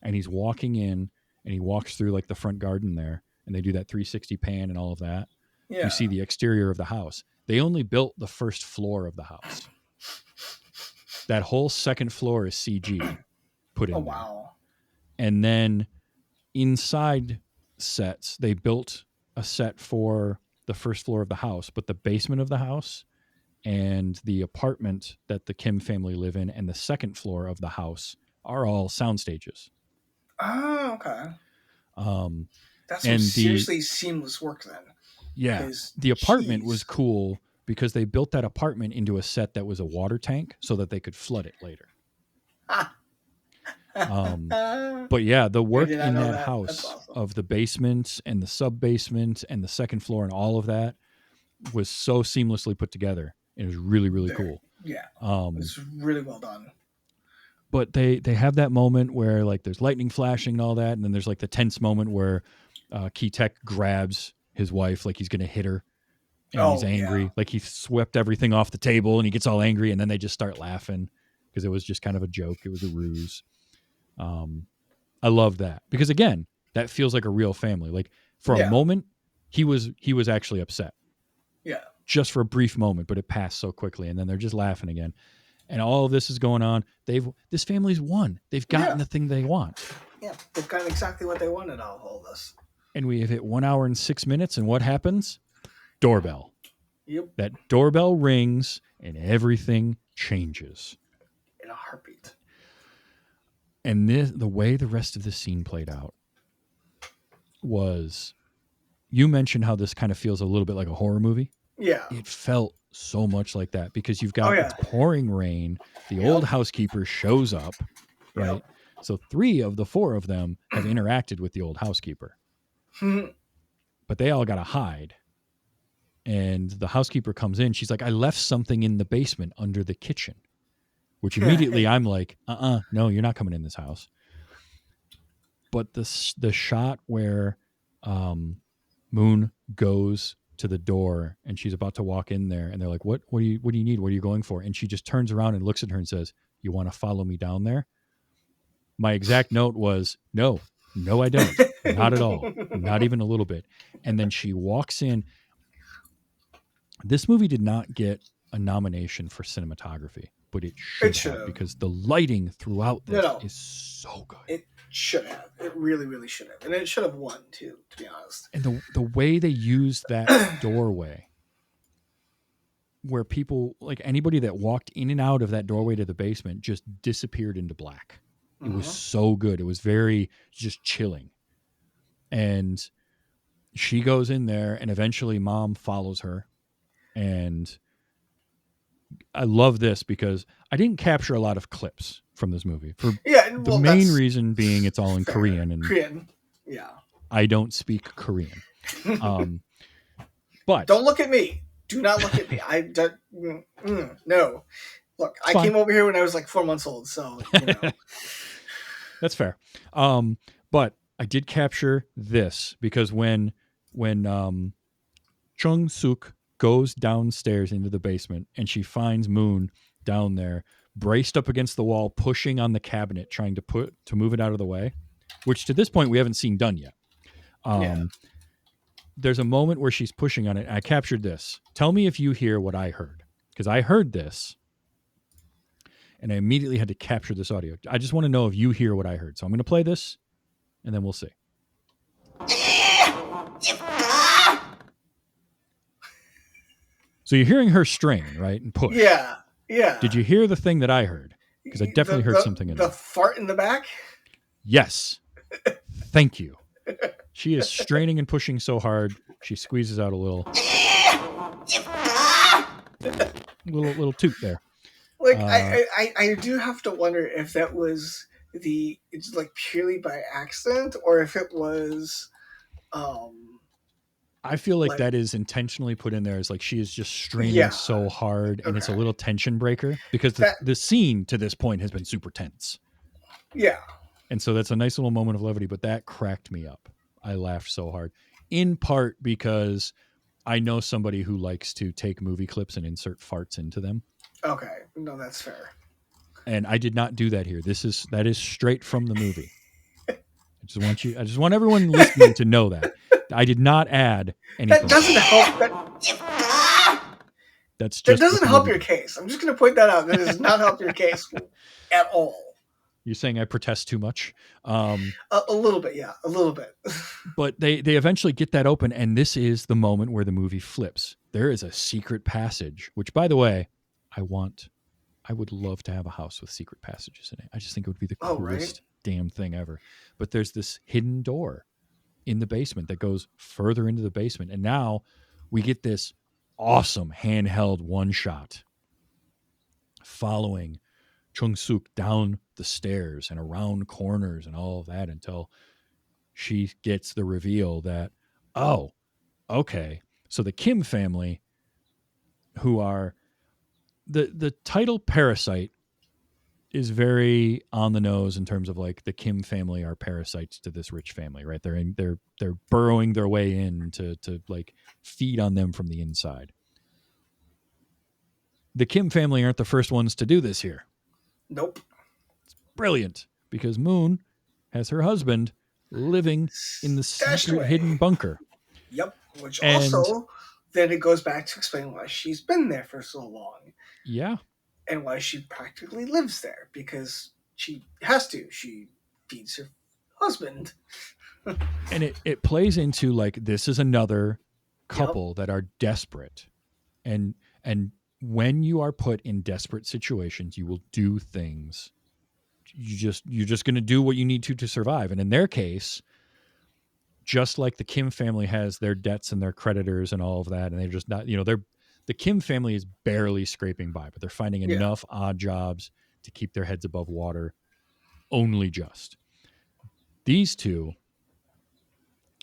and he's walking in and he walks through like the front garden there and they do that 360 pan and all of that. Yeah. You see the exterior of the house. They only built the first floor of the house. That whole second floor is CG put in there. Wow. And then inside sets, they built a set for the first floor of the house, but the basement of the house and the apartment that the Kim family live in and the second floor of the house are all sound stages. Oh, okay. That's some And seriously seamless work then. the apartment was Jeez. cool because they built that apartment into a set that was a water tank so that they could flood it later. But yeah, the work did not in know that that. That's house awesome. of the basement and the sub basement and the second floor and all of that was so seamlessly put together. It was really, really cool. Yeah, Um, it's really well done. but they have that moment where like there's lightning flashing and all that, and then there's like the tense moment where Key Tech grabs his wife like he's gonna hit her, and he's Oh, angry, yeah. like he swept everything off the table, and he gets all angry, and then they just start laughing because it was just kind of a joke, it was a ruse. I love that because again, that feels like a real family. Like for a Yeah. moment, he was actually upset Yeah. just for a brief moment, but it passed so quickly, and then they're just laughing again. And all of this is going on. This family's won. They've gotten the thing they want. Yeah, they've gotten exactly what they wanted out of all this. And we have hit 1 hour and 6 minutes, and what happens? Doorbell. Yep, That doorbell rings, and everything changes. in a heartbeat. And the way the rest of the scene played out was, you mentioned how this kind of feels a little bit like a horror movie. Yeah. It felt so much like that because you've got it's pouring rain. The old housekeeper shows up, right? Yep. So 3 of the 4 of them have interacted with the old housekeeper, but they all got to hide. And the housekeeper comes in. She's like, I left something in the basement under the kitchen, which immediately I'm like, no, you're not coming in this house. But the shot where Moon goes to the door and she's about to walk in there, and they're like, what do you need? What are you going for? And she just turns around and looks at her and says, you want to follow me down there? My exact note was, no, I don't. Not at all. Not even a little bit. And then she walks in. This movie did not get a nomination for cinematography, but it should have, because the lighting throughout this is so good. It should have. It really, really should have. And it should have won too, to be honest. And the way they used that doorway, where people, like anybody that walked in and out of that doorway to the basement, just disappeared into black. It was so good. It was very just chilling. And she goes in there, and eventually Mom follows her. And I love this because I didn't capture a lot of clips from this movie. For the main reason being it's all in Korean. And Korean. Yeah. I don't speak Korean. But don't look at me. Do not look at me. I don't. No. Look, I came over here when I was like 4 months old, so you know. That's fair. But I did capture this because when Chung Suk goes downstairs into the basement and she finds Moon down there, braced up against the wall, pushing on the cabinet, trying to move it out of the way, which to this point we haven't seen done yet. There's a moment where she's pushing on it. I captured this. Tell me if you hear what I heard, because I heard this and I immediately had to capture this audio. I just want to know if you hear what I heard. So I'm going to play this and then we'll see. So you're hearing her strain, right? And push. Yeah. Yeah. Did you hear the thing that I heard? Because I definitely heard something in there. The fart in the back? Yes. Thank you. She is straining and pushing so hard, she squeezes out a little toot there. Like I do have to wonder if that was it's like purely by accident, or if it was I feel like that is intentionally put in there as like she is just straining so hard, and it's a little tension breaker because the scene to this point has been super tense. Yeah. And so that's a nice little moment of levity, but that cracked me up. I laughed so hard, in part because I know somebody who likes to take movie clips and insert farts into them. Okay. No, that's fair. And I did not do that here. That is straight from the movie. I just want everyone listening to know that. I did not add anything. That doesn't help. That doesn't help your case. I'm just going to point that out. That does not help your case at all. You're saying I protest too much. A little bit, yeah, a little bit. But they eventually get that open, and this is the moment where the movie flips. There is a secret passage, which, by the way, I would love to have a house with secret passages in it. I just think it would be the Oh, right. coolest damn thing ever. But there's this hidden door in the basement that goes further into the basement, and now we get this awesome handheld one shot following Chung Suk down the stairs and around corners and all of that until she gets the reveal that, oh, okay, so the Kim family, who are the title Parasite is very on the nose in terms of like the Kim family are parasites to this rich family, right? They're burrowing their way in to like feed on them from the inside. The Kim family aren't the first ones to do this here. Nope. Brilliant, because Moon has her husband living in the Stashed secret away. hidden bunker. Yep. Which And- also then it goes back to explain why she's been there for so long Yeah. and why she practically lives there, because she has to. She feeds her husband. And it plays into like this is another couple that are desperate. And when you are put in desperate situations, you will do things. You're just going to do what you need to survive. And in their case, just like the Kim family has their debts and their creditors and all of that, and they're just not, the Kim family is barely scraping by, but they're finding enough odd jobs to keep their heads above water. Only just. These two,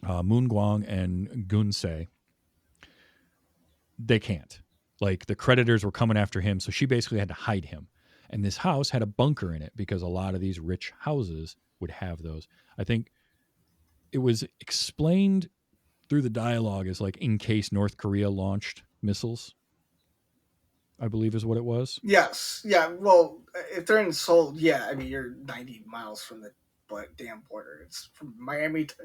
Moon Guang and Gun Se, they can't. Like the creditors were coming after him, so she basically had to hide him. And this house had a bunker in it because a lot of these rich houses would have those. I think it was explained through the dialogue as like in case North Korea launched missiles, I believe is what it was. Yes. Yeah. Well, if they're in Seoul, yeah, I mean, you're 90 miles from the damn border. It's from Miami to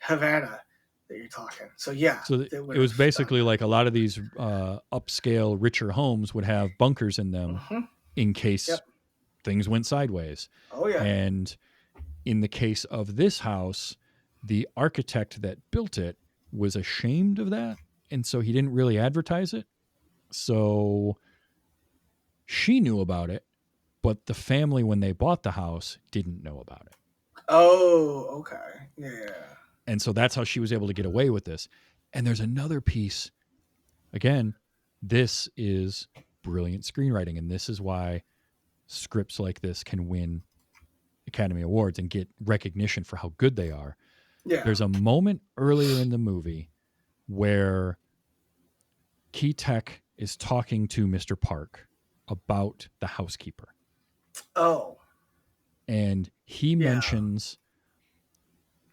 Havana that you're talking. So, yeah. So it was basically like a lot of these upscale, richer homes would have bunkers in them in case things went sideways. Oh, yeah. And in the case of this house, the architect that built it was ashamed of that. And so he didn't really advertise it. So she knew about it, but the family, when they bought the house, didn't know about it. Oh, okay. Yeah. And so that's how she was able to get away with this. And there's another piece. Again, this is brilliant screenwriting. And this is why scripts like this can win Academy Awards and get recognition for how good they are. Yeah. There's a moment earlier in the movie where Ki Taek is talking to Mr. Park about the housekeeper. Oh. And he mentions,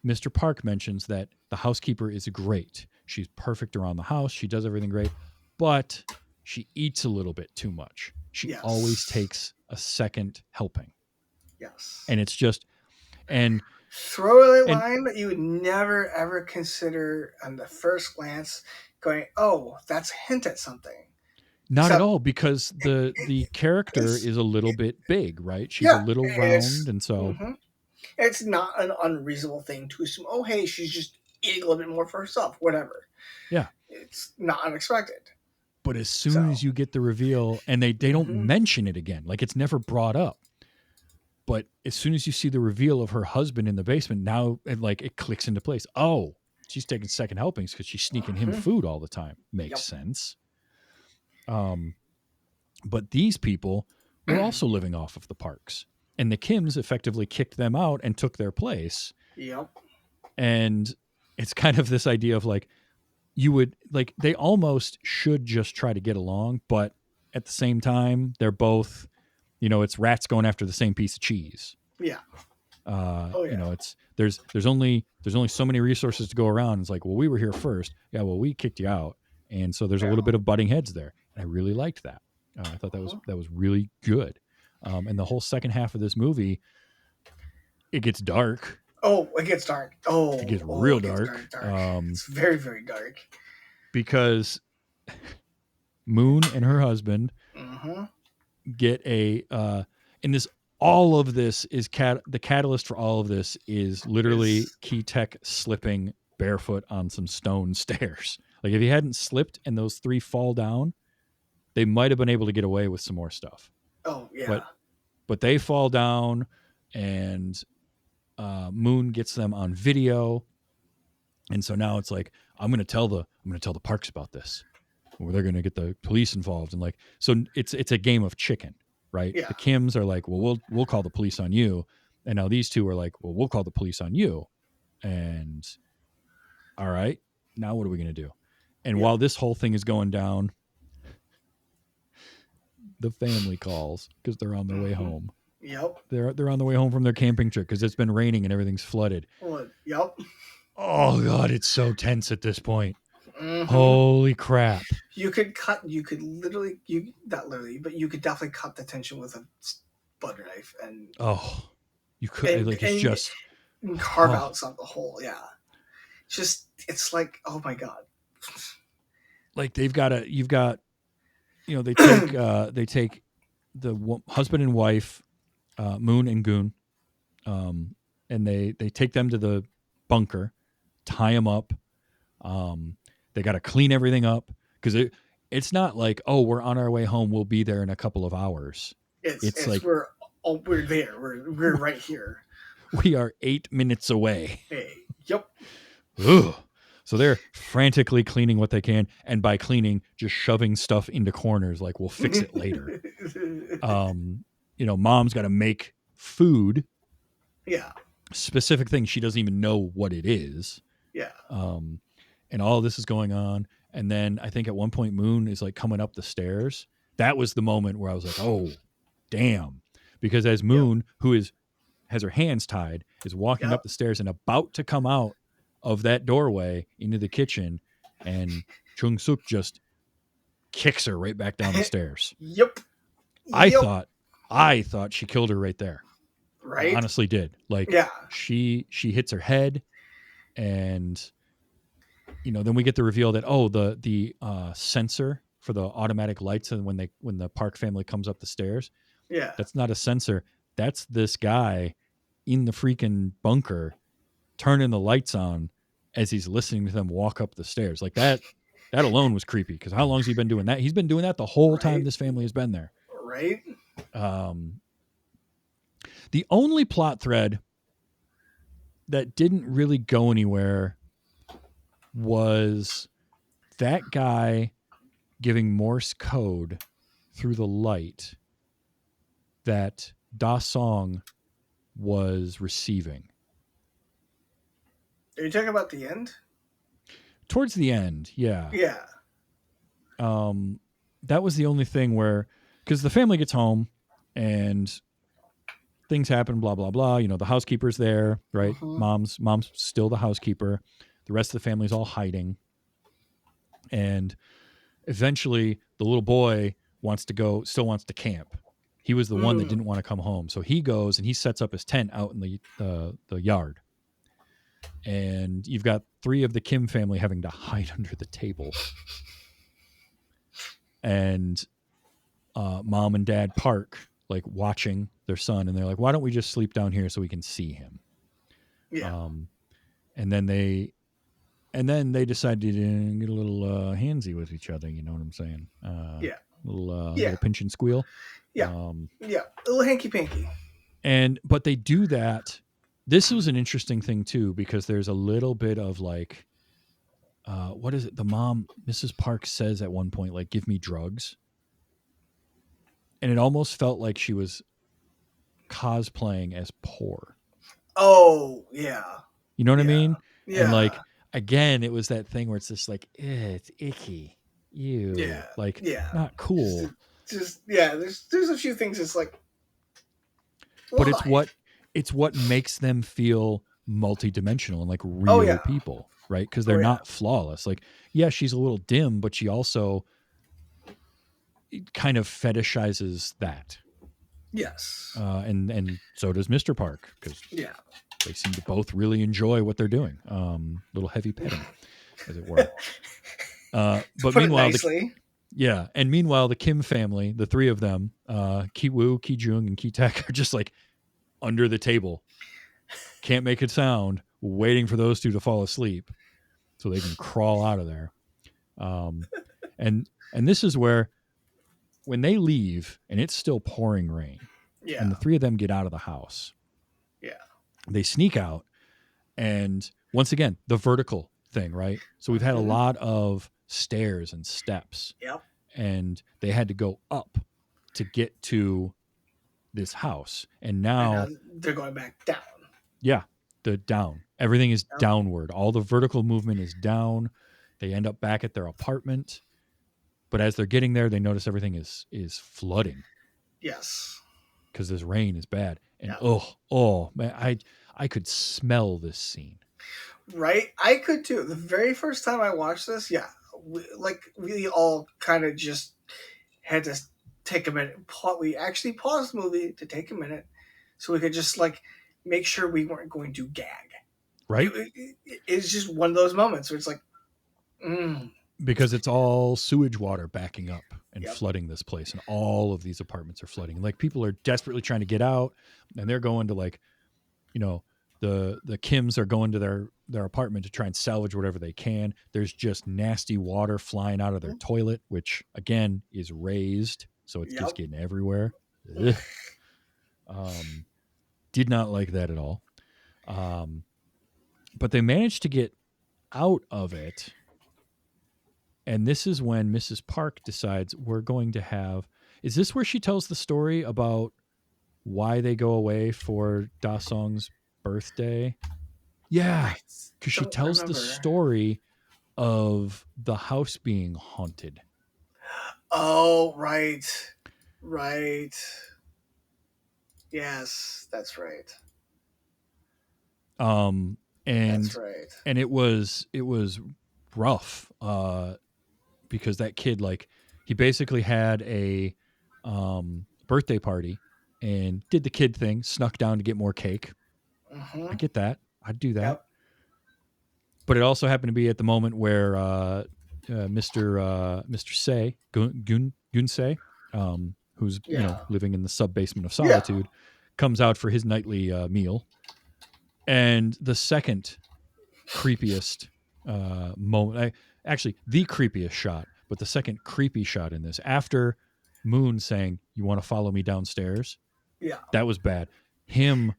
Mr. Park mentions that the housekeeper is great. She's perfect around the house. She does everything great, but she eats a little bit too much. She always takes a second helping. Yes. And it's just, and throwaway line that you would never ever consider on the first glance, going, "Oh, that's a hint at something." Not at all, because the character is a little bit big, right? She's a little round, and so it's not an unreasonable thing to assume. Oh, hey, she's just eating a little bit more for herself. Whatever. Yeah, it's not unexpected. But as soon as you get the reveal, and they don't mention it again, like it's never brought up. But as soon as you see the reveal of her husband in the basement, now it clicks into place. Oh, she's taking second helpings because she's sneaking him food all the time. Makes sense. But these people were also living off of the Parks, and the Kims effectively kicked them out and took their place. Yep. And it's kind of this idea of like, you would like, they almost should just try to get along, but at the same time, they're both, it's rats going after the same piece of cheese. Yeah. It's there's only so many resources to go around. It's like, well, we were here first. Yeah, well, we kicked you out, and so there's a little bit of butting heads there. And I really liked that. I thought that was really good. And the whole second half of this movie, it gets dark. Oh, it gets dark. Oh, it gets real dark. It's very, very dark. Because Moon and her husband get in this all of this is the catalyst for all of this is literally Key Tech slipping barefoot on some stone stairs. Like if he hadn't slipped and those three fall down, they might have been able to get away with some more stuff. Oh yeah. But they fall down, and Moon gets them on video, and so now it's like I'm going to tell the parks about this, or they're going to get the police involved, and like so it's a game of chicken, right? Yeah. The Kims are like, well, we'll call the police on you, and now these two are like, well, we'll call the police on you, and all right, now what are we going to do? And while this whole thing is going down, the family calls because they're on their way home. Yep. They're on the way home from their camping trip because it's been raining and everything's flooded. Yep. Oh God, it's so tense at this point. Holy crap! You could literally, not literally, but you could definitely cut the tension with a butter knife and you could just carve out some the whole. Yeah, it's like, oh my God. Like you've got they take the husband and wife, Moon and Goon, and they take them to the bunker, tie them up. They got to clean everything up because it's not like, oh, we're on our way home, we'll be there in a couple of hours. It's like we're there, we're right here. We are 8 minutes away. Hey, yep. Ugh. So they're frantically cleaning what they can, and by cleaning, just shoving stuff into corners like we'll fix it later. Mom's got to make food. Yeah. Specific thing she doesn't even know what it is. Yeah. And all this is going on, and then I think at one point Moon is like coming up the stairs. That was the moment where I was like, oh, damn, because as Moon, who has her hands tied, is walking up the stairs and about to come out of that doorway into the kitchen, and Chung Suk just kicks her right back down the stairs. Yep. I thought she killed her right there. Right. I honestly did. Like, she hits her head, and then we get the reveal that the sensor for the automatic lights, and when the Park family comes up the stairs, that's not a sensor. That's this guy in the freaking bunker turning the lights on as he's listening to them walk up the stairs. Like that alone was creepy, because how long has he been doing that? He's been doing that the whole time this family has been there. Right. The only plot thread that didn't really go anywhere was that guy giving Morse code through the light that Da Song was receiving. Are you talking about the end? Towards the end, yeah. Yeah. That was the only thing where, because the family gets home and things happen, blah, blah, blah. The housekeeper's there, right? Mom's still the housekeeper. The rest of the family's all hiding. And eventually the little boy still wants to camp. He was the one that didn't want to come home. So he goes and he sets up his tent out in the yard. And you've got 3 of the Kim family having to hide under the table. And mom and dad Park, like, watching their son, and they're like, why don't we just sleep down here so we can see him? Yeah. And then they decide to get a little handsy with each other. You know what I'm saying? Little pinch and squeal. Yeah. A little hanky panky. But they do that. This was an interesting thing too, because there's a little bit of like, what is it? The mom, Mrs. Park, says at one point, like, give me drugs. And it almost felt like she was cosplaying as poor. Oh, yeah. You know what I mean? Yeah. And like, again, it was that thing where it's just like, it's icky. Ew. Yeah. Like, not cool. There's a few things it's like, but it's what makes them feel multidimensional and like real people, right? Because they're not flawless. Like, she's a little dim, but she also kind of fetishizes that. Yes. And so does Mr. Park, because they seem to both really enjoy what they're doing. Little heavy petting, as it were. But meanwhile, Yeah. And meanwhile, the Kim family, the three of them, Ki Woo, Ki Jung, and Ki Tak, are just like under the table, can't make a sound, waiting for those two to fall asleep so they can crawl out of there. Um, and this is where, when they leave and it's still pouring rain, Yeah. and the three of them get out of the house, Yeah. they sneak out, and once again, the vertical thing, right? So we've had a Mhm. lot of stairs and steps, Yep. and they had to go up to get to this house. And And now now, they're going back down. yeah, the down. Everything is Yep. downward. All the vertical movement is down. They end up back at their apartment. But as they're getting there, they notice everything is flooding Yes. because this rain is bad. And Yeah. oh man, I could smell this scene. Right? I could too. The very first time I watched this, yeah, we all kind of just had to take a minute. We actually paused the movie to take a minute so we could just like make sure we weren't going to gag. Right? It's just one of those moments where it's like, Because it's all sewage water backing up and Yep. flooding this place, and all of these apartments are flooding. Like, people are desperately trying to get out, and they're going to, like, you know, the Kims are going to their apartment to try and salvage whatever they can. There's just nasty water flying out of their toilet, which again is raised, so it's just Yep. getting everywhere. Ugh. Did not like that at all. But they managed to get out of it. And this is when Mrs. Park decides, we're going to have. Is this where she tells the story about why they go away for Da Song's birthday? Yeah, I because she don't tells the remember. story of the house being haunted. Oh, right. Right. Yes, that's right. And That's right. and it was rough, because that kid, like, he basically had a birthday party and did the kid thing, snuck down to get more cake. Mm-hmm. I get that. I'd do that. Yep. But it also happened to be at the moment where Mr. Say, Gun Say, who's Yeah. living in the sub basement of Yeah. solitude, comes out for his nightly meal. And the second creepiest moment, actually the creepiest shot, but the second creepy shot in this, after Moon saying, "You want to follow me downstairs?" Yeah. That was bad. Him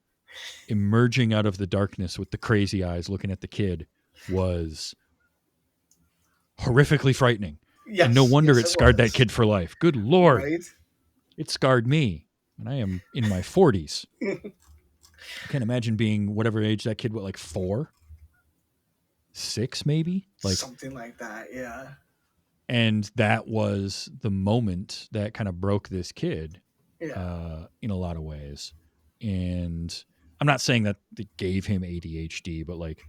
emerging out of the darkness with the crazy eyes looking at the kid was horrifically frightening. Yes. And no wonder yes, it scarred was. that kid for life. Good Lord. Right? It scarred me. And I am in my 40s. I can't imagine being whatever age that kid was, like 4, 6 maybe? Like, something like that, yeah. and that was the moment that kind of broke this kid, Yeah. in a lot of ways. And I'm not saying that it gave him ADHD, but like,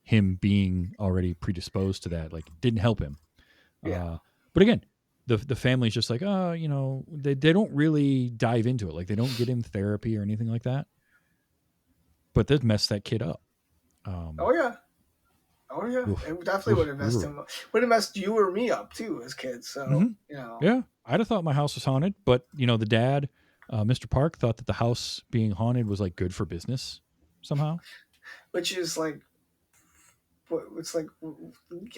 him being already predisposed to that, like, didn't help him. Yeah. But again, the family's just like, they don't really dive into it. Like, they don't get him therapy or anything like that. But that messed that kid up. Oh yeah. Oh yeah. Oof. It definitely would have messed him up. Would have messed you or me up too as kids. So Yeah, I'd have thought my house was haunted, but the dad, Mr. Park, thought that the house being haunted was like good for business somehow. Which is like, it's like,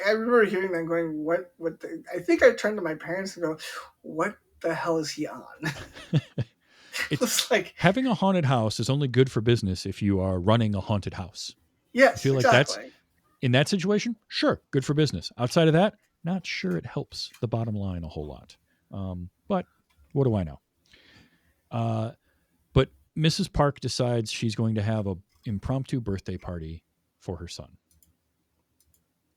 I remember hearing that going, what I think I turned to my parents and go, what the hell is he on? It's like, having a haunted house is only good for business if you are running a haunted house. yes, I feel like exactly. that's, in that situation, sure, good for business. Outside of that, not sure it helps the bottom line a whole lot. But what do I know? But Mrs. Park decides she's going to have an impromptu birthday party for her son.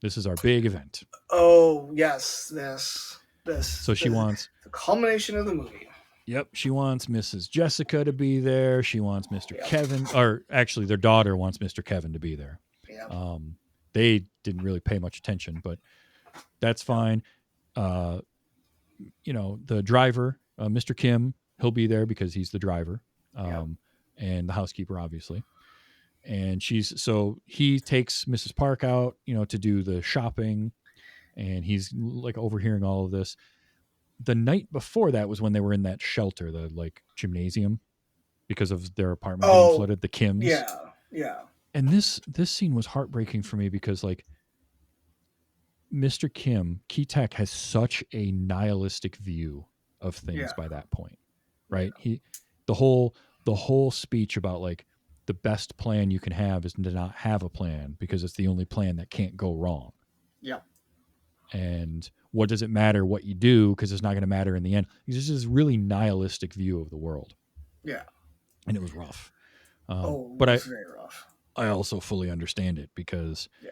This is our big event. Oh yes, this. So she wants the culmination of the movie. Yep, she wants Mrs. Jessica to be there. She wants Mr. Yep. Kevin, or actually, their daughter wants Mr. Kevin to be there. Yeah. They didn't really pay much attention, but that's fine. The driver, Mr. Kim, he'll be there because he's the driver, and the housekeeper, obviously. And so he takes Mrs. Park out, to do the shopping, and he's like overhearing all of this. the night before that was when they were in that shelter, the like gymnasium, because of their apartment getting Oh, flooded, the Kims. yeah. And this scene was heartbreaking for me because like Mr. Kim, Ki-tak has such a nihilistic view of things Yeah. by that point, right? He the whole speech about like the best plan you can have is to not have a plan because it's the only plan that can't go wrong. Yeah. And what does it matter what you do because it's not going to matter in the end. It's just this really nihilistic view of the world. Yeah. And it was rough. Oh, But it was very rough. I also fully understand it because Yeah.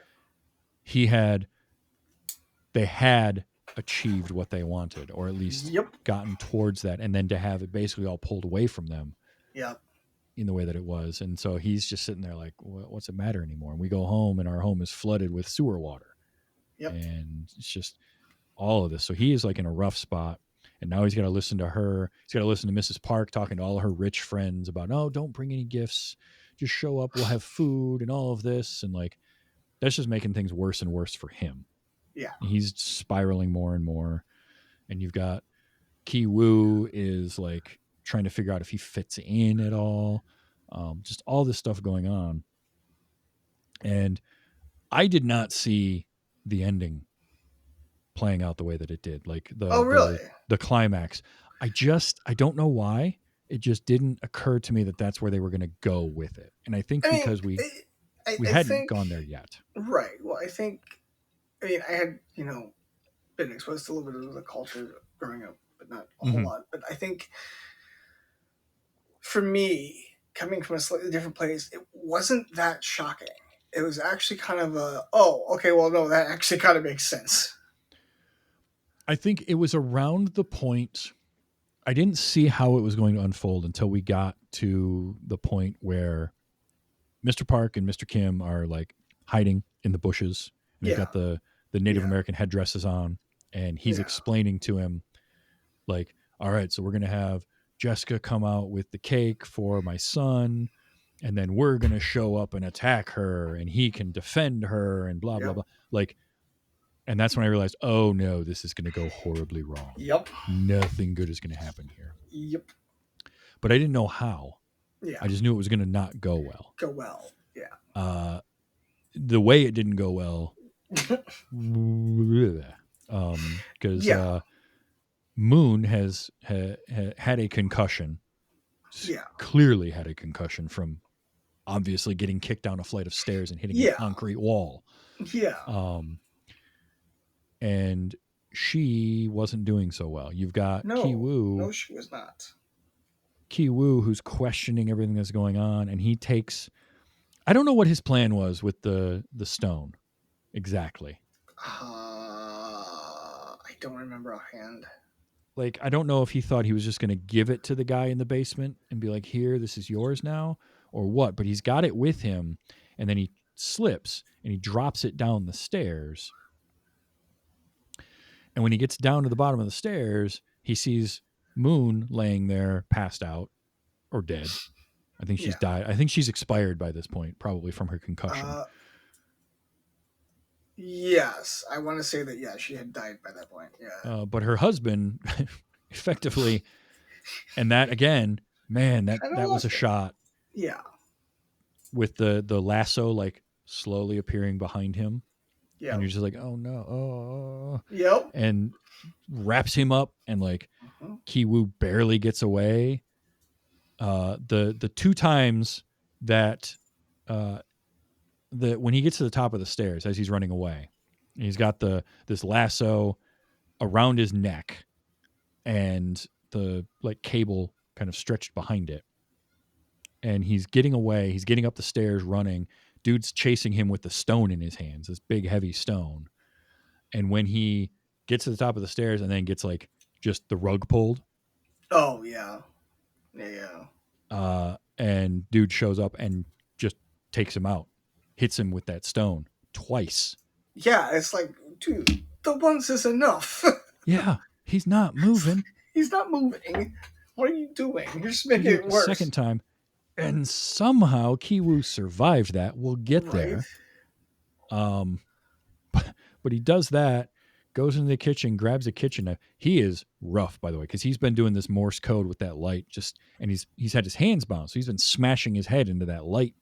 they had achieved what they wanted, or at least Yep. gotten towards that, and then to have it basically all pulled away from them Yeah. in the way that it was. And so he's just sitting there like, what's it matter anymore? And we go home and our home is flooded with sewer water. Yep. And it's just all of this. So he is like in a rough spot. And now he's got to listen to her. He's got to listen to Mrs. Park talking to all her rich friends about, no, don't bring any gifts. Just show up. We'll have food and all of this. And like, that's just making things worse and worse for him. Yeah. He's spiraling more and more. And you've got Ki Woo is like trying to figure out if he fits in at all. Just all this stuff going on. And I did not see the ending playing out the way that it did. Like Really? the climax. I don't know why. It just didn't occur to me that that's where they were going to go with it. And I think because we hadn't think, gone there yet. Right. Well, I I had, been exposed to a little bit of the culture growing up, but not a whole lot. But I think for me, coming from a slightly different place, it wasn't that shocking. It was actually kind of that actually kind of makes sense. I think it was around the point I didn't see how it was going to unfold until we got to the point where Mr. Park and Mr. Kim are like hiding in the bushes. And they've got the Native American headdresses on, and he's explaining to him like, all right, so we're going to have Jessica come out with the cake for my son, and then we're going to show up and attack her, and he can defend her, and blah, blah, blah. Like, and that's when I realized, oh no, this is going to go horribly wrong. Yep. Nothing good is going to happen here. Yep. But I didn't know how. Yeah. I just knew it was going to not go well. Yeah. The way it didn't go well, because Moon has had a concussion. Yeah. Clearly had a concussion from obviously getting kicked down a flight of stairs and hitting a concrete wall. Yeah. And she wasn't doing so well. You've got Ki Woo. No, she was not. Ki Woo, who's questioning everything that's going on, and he takes. I don't know what his plan was with the stone, exactly. I don't remember offhand. Like, I don't know if he thought he was just going to give it to the guy in the basement and be like, "Here, this is yours now," or what. But he's got it with him, and then he slips and he drops it down the stairs. And when he gets down to the bottom of the stairs, he sees Moon laying there, passed out or dead. I think she's died. I think she's expired by this point, probably from her concussion. Yes, I want to say that. Yeah, she had died by that point. Yeah. But her husband, effectively, and that again, man, that was a shot. Yeah. With the lasso like slowly appearing behind him. Yeah. And you're just like, oh no, oh. Yep. And wraps him up, and like Ki Woo barely gets away. The two times that when he gets to the top of the stairs as he's running away, he's got this lasso around his neck and the like cable kind of stretched behind it. And he's getting away, he's getting up the stairs running. Dude's chasing him with the stone in his hands, this big heavy stone. And when he gets to the top of the stairs and then gets like just the rug pulled. Oh yeah. Yeah. And dude shows up and just takes him out, hits him with that stone twice. Yeah, it's like, dude, the once is enough. Yeah, he's not moving. He's not moving. What are you doing? You're just making it worse. Second time. And somehow Ki Woo survived that. We'll get there. But he does that, goes into the kitchen, grabs a kitchen knife. He is rough, by the way, because he's been doing this Morse code with that light, and he's had his hands bound, so he's been smashing his head into that light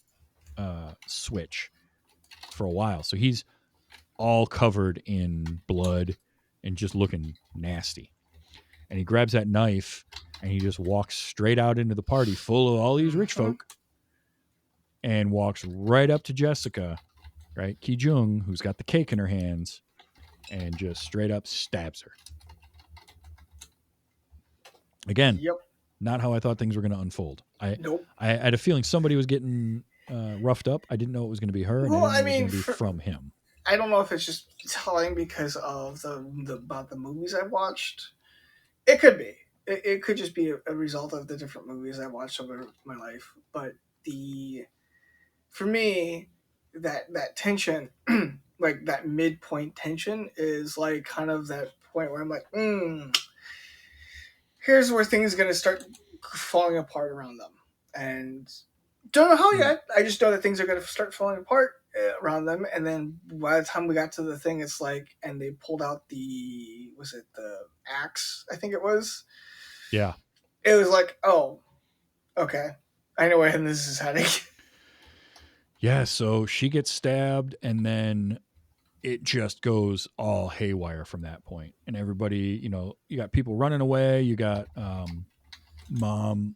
switch for a while. So he's all covered in blood and just looking nasty. And he grabs that knife and he just walks straight out into the party full of all these rich folk and walks right up to Jessica, right? Ki Jung, who's got the cake in her hands, and just straight up stabs her. Again, Yep. not how I thought things were going to unfold. Nope. I had a feeling somebody was getting roughed up. I didn't know it was going to be her, and Well, I I didn't know it was mean, going to be from him. I don't know if it's just telling because of about the movies I've watched. It could be. It could just be a result of the different movies I watched over my life. But for me, that tension, like that midpoint tension, is like kind of that point where I'm like, here's where things are gonna start falling apart around them, and don't know how yet. I just know that things are gonna start falling apart around them, and then by the time we got to the thing, it's like, and they pulled out the axe? I think it was. Yeah. It was like, oh, okay, I know where this is heading. Yeah, so she gets stabbed, and then it just goes all haywire from that point. And everybody, you got people running away. You got mom,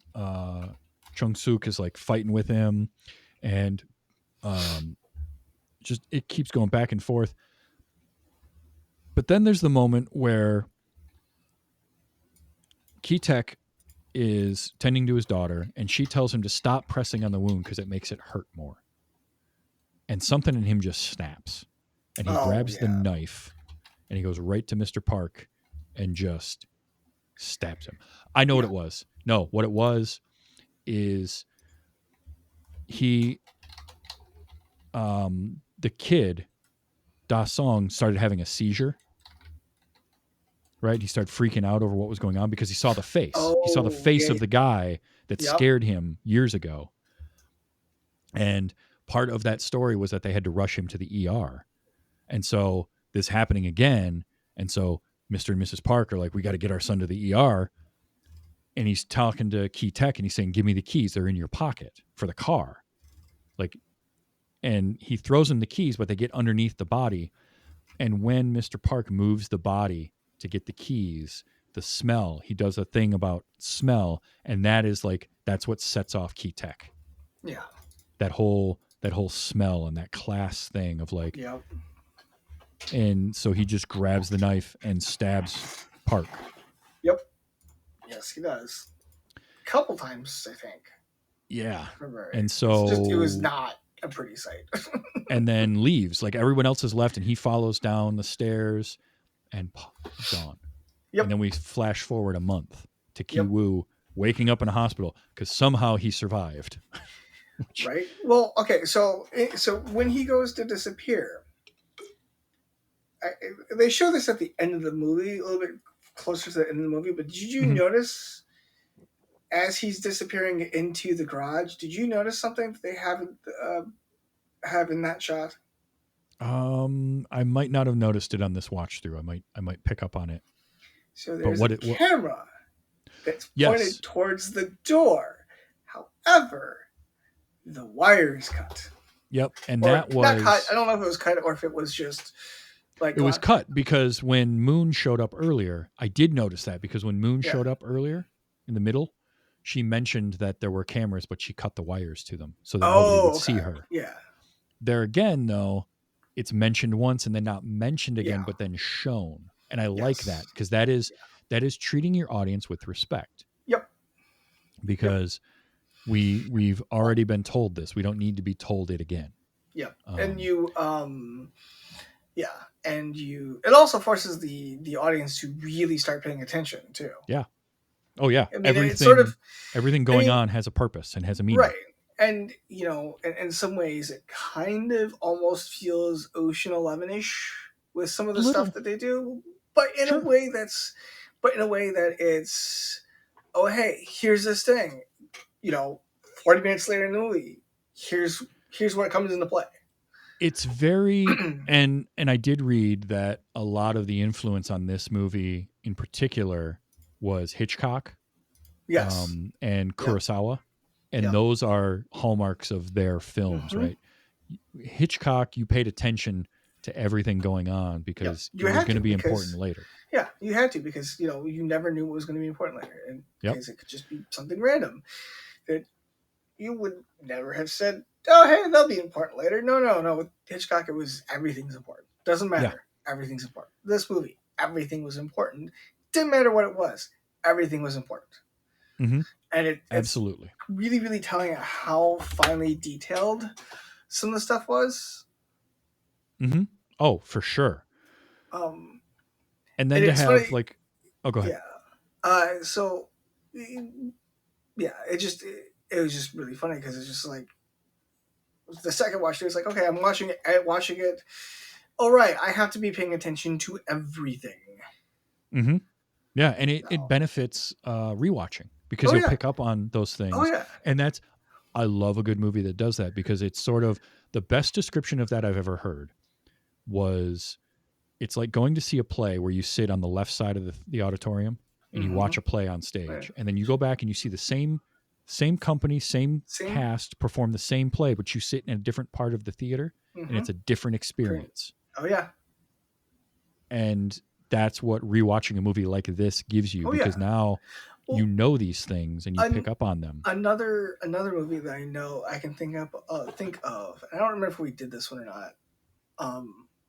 Chung Suk is like fighting with him, and just it keeps going back and forth. But then there's the moment where Ki-taek is tending to his daughter, and she tells him to stop pressing on the wound because it makes it hurt more. And something in him just snaps, and he grabs the knife, and he goes right to Mr. Park and just stabs him. I know what it was. No, what it was is he, the kid, Da Song, started having a seizure. Right? He started freaking out over what was going on because he saw the face. He saw the face of the guy that scared him years ago. And part of that story was that they had to rush him to the ER. And so this happening again. And so Mr. and Mrs. Park are like, we got to get our son to the ER. And he's talking to Ki-taek and he's saying, give me the keys. They're in your pocket for the car. And he throws him the keys, but they get underneath the body. And when Mr. Park moves the body to get the keys, the smell, he does a thing about smell. And that's what sets off Ki-taek. Yeah. That whole smell and that class thing of like, and so he just grabs the knife and stabs Park. Yep. Yes, he does. A couple times, I think. Yeah. Remember, and so it was not a pretty sight. And then leaves. Like everyone else is left, and he follows down the stairs and gone. Yep. And then we flash forward a month to Ki-woo waking up in a hospital because somehow he survived. Right. Well, okay. So when he goes to disappear, they show this at the end of the movie, a little bit closer to the end of the movie. But did you notice as he's disappearing into the garage? Did you notice something that they have in that shot? I might not have noticed it on this watch through. I might pick up on it. So there's a camera that's Yes. pointed towards the door. However, the wire is cut. Yep, and Or that was not cut. I don't know if it was cut or if it was just like it was cut because when Moon showed up earlier, I did notice that because when Moon showed up earlier in the middle, she mentioned that there were cameras, but she cut the wires to them so that nobody would see her. Yeah. There again, though, it's mentioned once and then not mentioned again, but then shown, and I like that because that is treating your audience with respect. Yep. Because we've already been told this. We don't need to be told it again. Yeah. And it also forces the audience to really start paying attention too. Yeah. Oh yeah. I mean, everything going on has a purpose and has a meaning. Right. And in some ways it kind of almost feels Ocean 11-ish with some of the stuff that they do, but in a way that it's, oh hey, here's this thing, 40 minutes later in the movie, here's where it comes into play. It's very and I did read that a lot of the influence on this movie in particular was Hitchcock Yes. and Yep. Kurosawa, and Yep. those are hallmarks of their films, Hmm. right? Hitchcock, you paid attention to everything going on Yep. because You it was had going to to be important because later. yeah, you had to because you never knew what was going to be important later, and Yep. because it could just be something random that you would never have said. Oh, hey, they'll be important later. No, no, no. With Hitchcock, it was everything's important. Doesn't Yeah. matter. Everything's important. This movie, everything was important. Didn't matter what it was. Everything was important, Mm-hmm. and it's Absolutely. really, really telling how finely detailed some of the stuff was. Mm-hmm. Oh, for sure. Um, And and then to it's funny, have like, oh, go ahead. yeah. So yeah, it was just really funny because it's just like the second watch, it was like, okay, I'm watching it. All right, I have to be paying attention to everything. Mm-hmm. Yeah, and it No. benefits rewatching because Oh you'll yeah, pick up on those oh things, yeah, and that's I love a good movie that does that because it's sort of the best description of that I've ever heard was it's like going to see a play where you sit on the left side of the auditorium and you mm-hmm. watch a play on Right. stage, and then you go back and you see the same company, same Same. cast perform the same play, but you sit in a different part of the theater, and Mm-hmm. it's a different experience. Oh yeah, And that's what rewatching a movie like this gives you oh because yeah. now you Well, know these things and you pick an, up on them. another movie that I know I can think of. I don't remember if we did this one or not.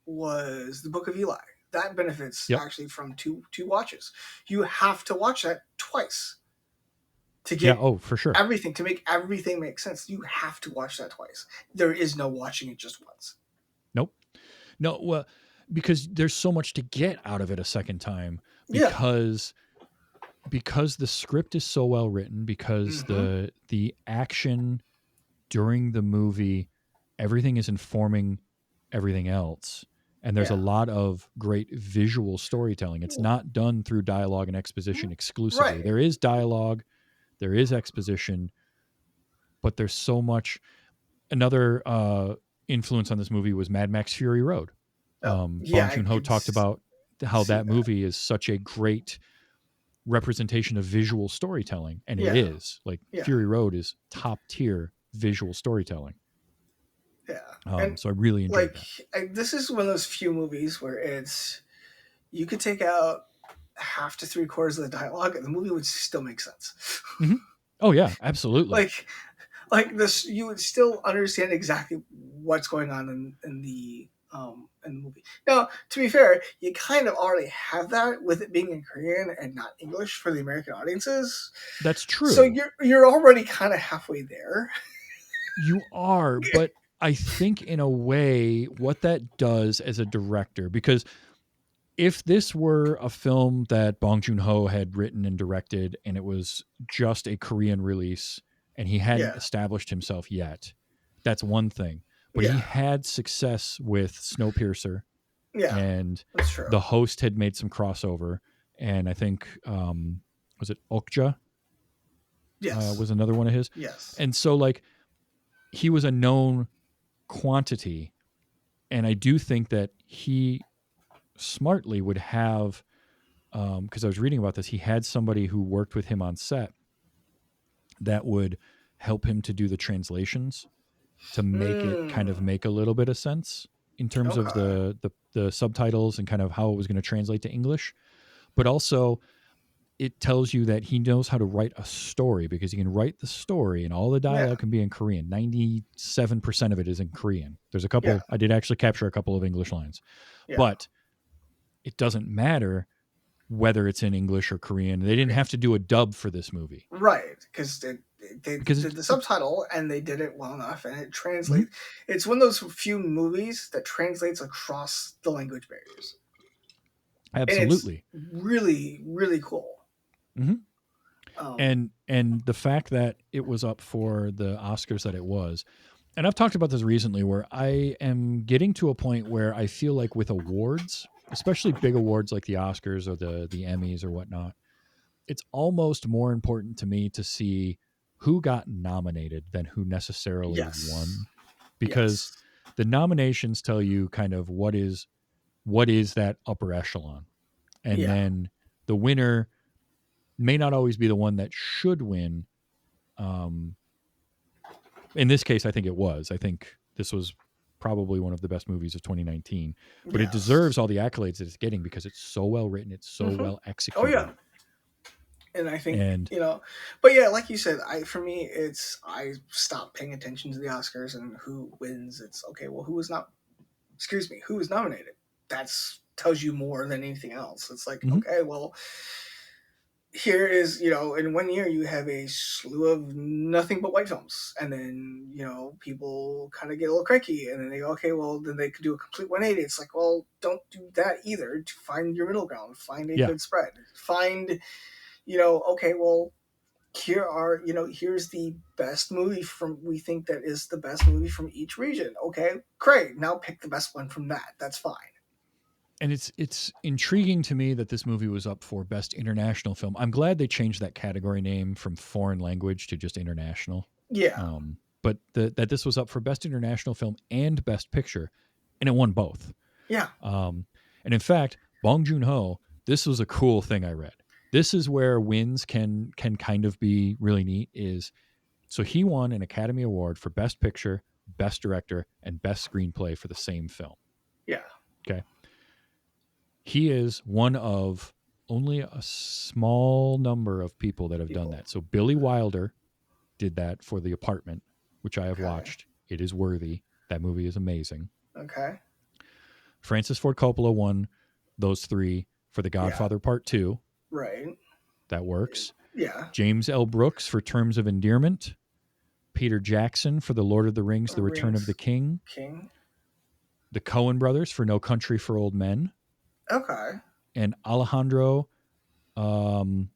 Was the Book of Eli. That benefits Yep. actually from two watches. You have to watch that twice to Yeah. get Oh, for sure. everything to make everything make sense. You have to watch that twice. There is no watching it just once. Nope. No. Well, because there's so much to get out of it a second time Yeah. because the script is so well written because Mm-hmm. the action during the movie everything is informing everything else, and there's a Yeah. lot of great visual storytelling. It's not done through dialogue and exposition exclusively. Right. There is dialogue, there is exposition, but there's so much. Another influence on this movie was Mad Max Fury Road. Oh, yeah, Bong I Joon Ho could talked about how see that that. movie is such a great representation of visual storytelling, and it Yeah. is like Yeah. Fury Road is top tier visual storytelling. Yeah. And So I really enjoyed like that. this is one of those few movies where you could take out half to three quarters of the dialogue and the movie would still make sense. Mm-hmm. Oh yeah, absolutely. like this, you would still understand exactly what's going on in the movie. Now, to be fair, you kind of already have that with it being in Korean and not English for the American audiences. That's So true. you're already kind of halfway there. You are, but I think in a way what that does as a director, because if this were a film that Bong Joon Ho had written and directed and it was just a Korean release and he hadn't Yeah, established himself yet, that's one thing. But he yeah, had success with Snowpiercer, yeah. and That's true. the host had made some crossover. And I think, was it Okja Yes, was another one of his. yes. And so, like, he was a known quantity. And I do think that he smartly would have, because I was reading about this, he had somebody who worked with him on set that would help him to do the translations to make it kind of Mm, make a little bit of sense in terms of okay. the subtitles and kind of how it was going to translate to English. But also it tells you that he knows how to write a story because he can write the story and all the Yeah, dialogue can be in Korean. 97% of it is in Korean. There's a yeah, couple, I did actually capture a couple of English lines, yeah. but it doesn't matter whether it's in English or Korean. They didn't have to do a dub for this movie Right, because they because did the subtitle and they did it well enough, and it mhm, translates. It's one of those few movies that translates across the language barriers, and it's absolutely. really, really cool. Hmm. Um, And the fact that it was up for the Oscars that it was, and I've talked about this recently, where I am getting to a point where I feel like with awards, especially big awards like the Oscars or the Emmys or whatnot, it's almost more important to me to see who got nominated than who necessarily yes, won, because yes, the nominations tell you kind of what is that upper echelon, and Yeah. then the winner may not always be the one that should win. In this case, I think it was. I think this was probably one of the best movies of 2019, but it Yes. deserves all the accolades that it's getting because it's so well written, it's so Hmm. well Oh executed. yeah. And I think, And but yeah, like you said, for me, it's I stopped paying attention to the Oscars and who wins. It's okay. Well, who was not? Excuse me, who was nominated? That's tells you more than anything else. It's like, Mhm. okay, well, here is, in one year you have a slew of nothing but white films, and then people kind of get a little cranky, and then they go, okay, well, then they could do a complete 180. It's like, well, don't do that either. Find your middle ground, find a Yeah. good spread, find, okay, well, here's the best movie from we think that is the best movie from each region. Okay, great, now pick the best one from that. That's fine. And it's intriguing to me that this movie was up for best international film. I'm glad they changed that category name from foreign language to just international. Yeah. But that this was up for best international film and best picture, and it won both. Yeah. And in fact, Bong Joon Ho, this was a cool thing I read. This is where wins can kind of be really neat. So he won an Academy Award for Best Picture, Best Director, and Best Screenplay for the same film. Yeah. Okay. He is one of only a small number of people that have done that. So Billy Wilder did that for The Apartment, which I have Okay. watched. It is worthy. That movie is amazing. Okay. Francis Ford Coppola won those 3 for The Godfather Part 2. Right. That works. Yeah. James L. Brooks for Terms of Endearment. Peter Jackson for The Lord of the Rings, The Return of the King. The Coen brothers for No Country for Old Men. Okay. And Alejandro Inarritu.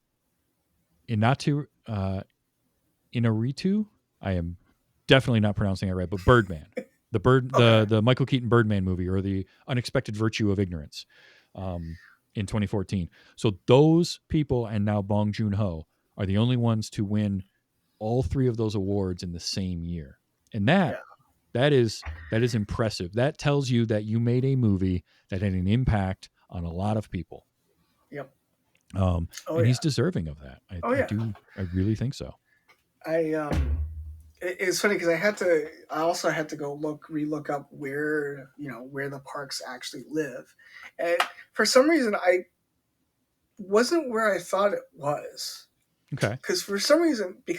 I am definitely not pronouncing it right, but Birdman. The Michael Keaton Birdman movie, or The Unexpected Virtue of Ignorance, in 2014. So those people, and now Bong Joon Ho, are the only ones to win all 3 of those awards in the same year. And that is impressive. That tells you that you made a movie that had an impact on a lot of people. Yep. And he's deserving of that. I really think so. It's funny because I also had to go relook up where the parks actually live, and for some reason I wasn't where I thought it was. Okay. For some reason I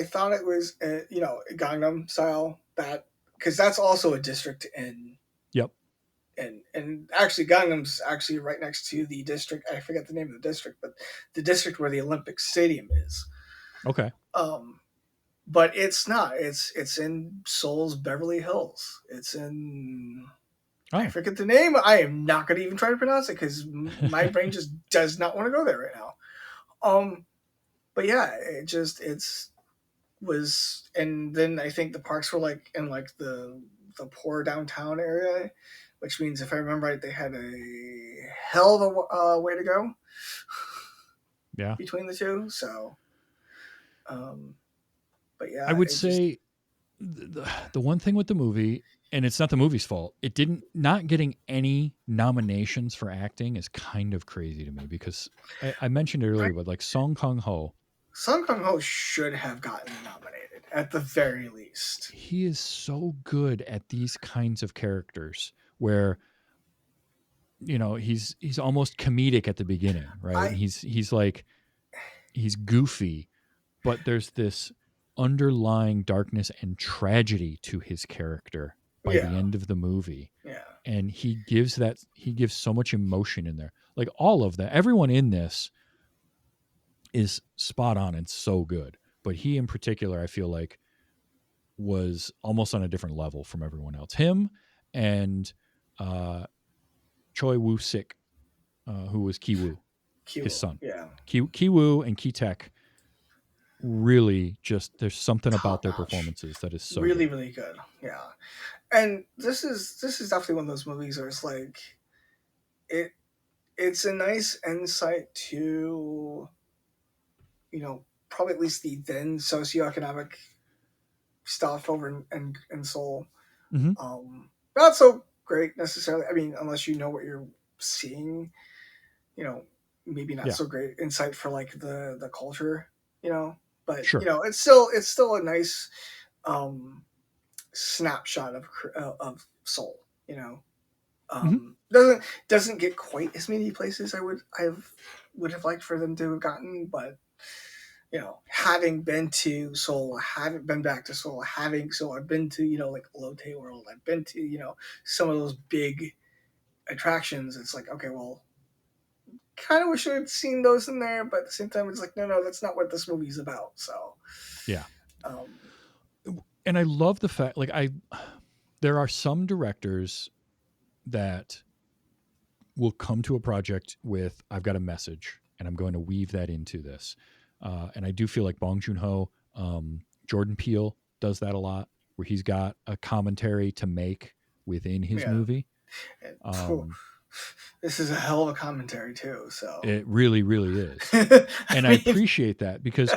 thought it was Gangnam style, that because that's also a district in. Yep. And actually Gangnam's actually right next to the district. I forget the name of the district, but the district where the Olympic Stadium is. Okay. But it's not. It's in Seoul's Beverly Hills. It's in. I forget the name. I am not going to even try to pronounce it because my brain just does not want to go there right now. But yeah, was, and then I think the parks were like in like the poor downtown area, which means if I remember right, they had a hell of a way to go. Yeah. Between the two, so. But yeah, I would say the one thing with the movie, and it's not the movie's fault, not getting any nominations for acting is kind of crazy to me, because I mentioned it earlier, but like Song Kang-ho should have gotten nominated at the very least. He is so good at these kinds of characters where he's almost comedic at the beginning, right? He's goofy, but there's this underlying darkness and tragedy to his character by the end of the movie. Yeah. And he gives so much emotion in there. Like all of that, everyone in this is spot on and so good. But he in particular, I feel like, was almost on a different level from everyone else. Him and Choi Woo-sik, who was Ki-woo, his son. Yeah. Ki-woo and Ki-taek, really just, there's something about their performances that is so really good. really good. Yeah. And this is definitely one of those movies where it's like it's a nice insight to probably at least the then socioeconomic stuff over in Seoul. Mm-hmm. Not so great necessarily. I mean, unless you know what you're seeing, you know, maybe not Yeah. so great insight for like the culture, you know. But Sure. you know, it's still a nice um, snapshot of Seoul. You know, Mm-hmm. doesn't get quite as many places would have liked for them to have gotten, but you know, having been to Seoul, I haven't been back to Seoul, I've been to, you know, like Lotte World, I've been to, you know, some of those big attractions. It's like, okay, well, kind of wish I had seen those in there, but at the same time, it's like, no, that's not what this movie's about. So, Yeah. um, And I love the fact, like, there are some directors that will come to a project with, I've got a message and I'm going to weave that into this. And I do feel like Bong Joon Ho, Jordan Peele does that a lot, where he's got a commentary to make within his yeah. movie. And, this is a hell of a commentary too. So It really, really is. And I mean, appreciate that, because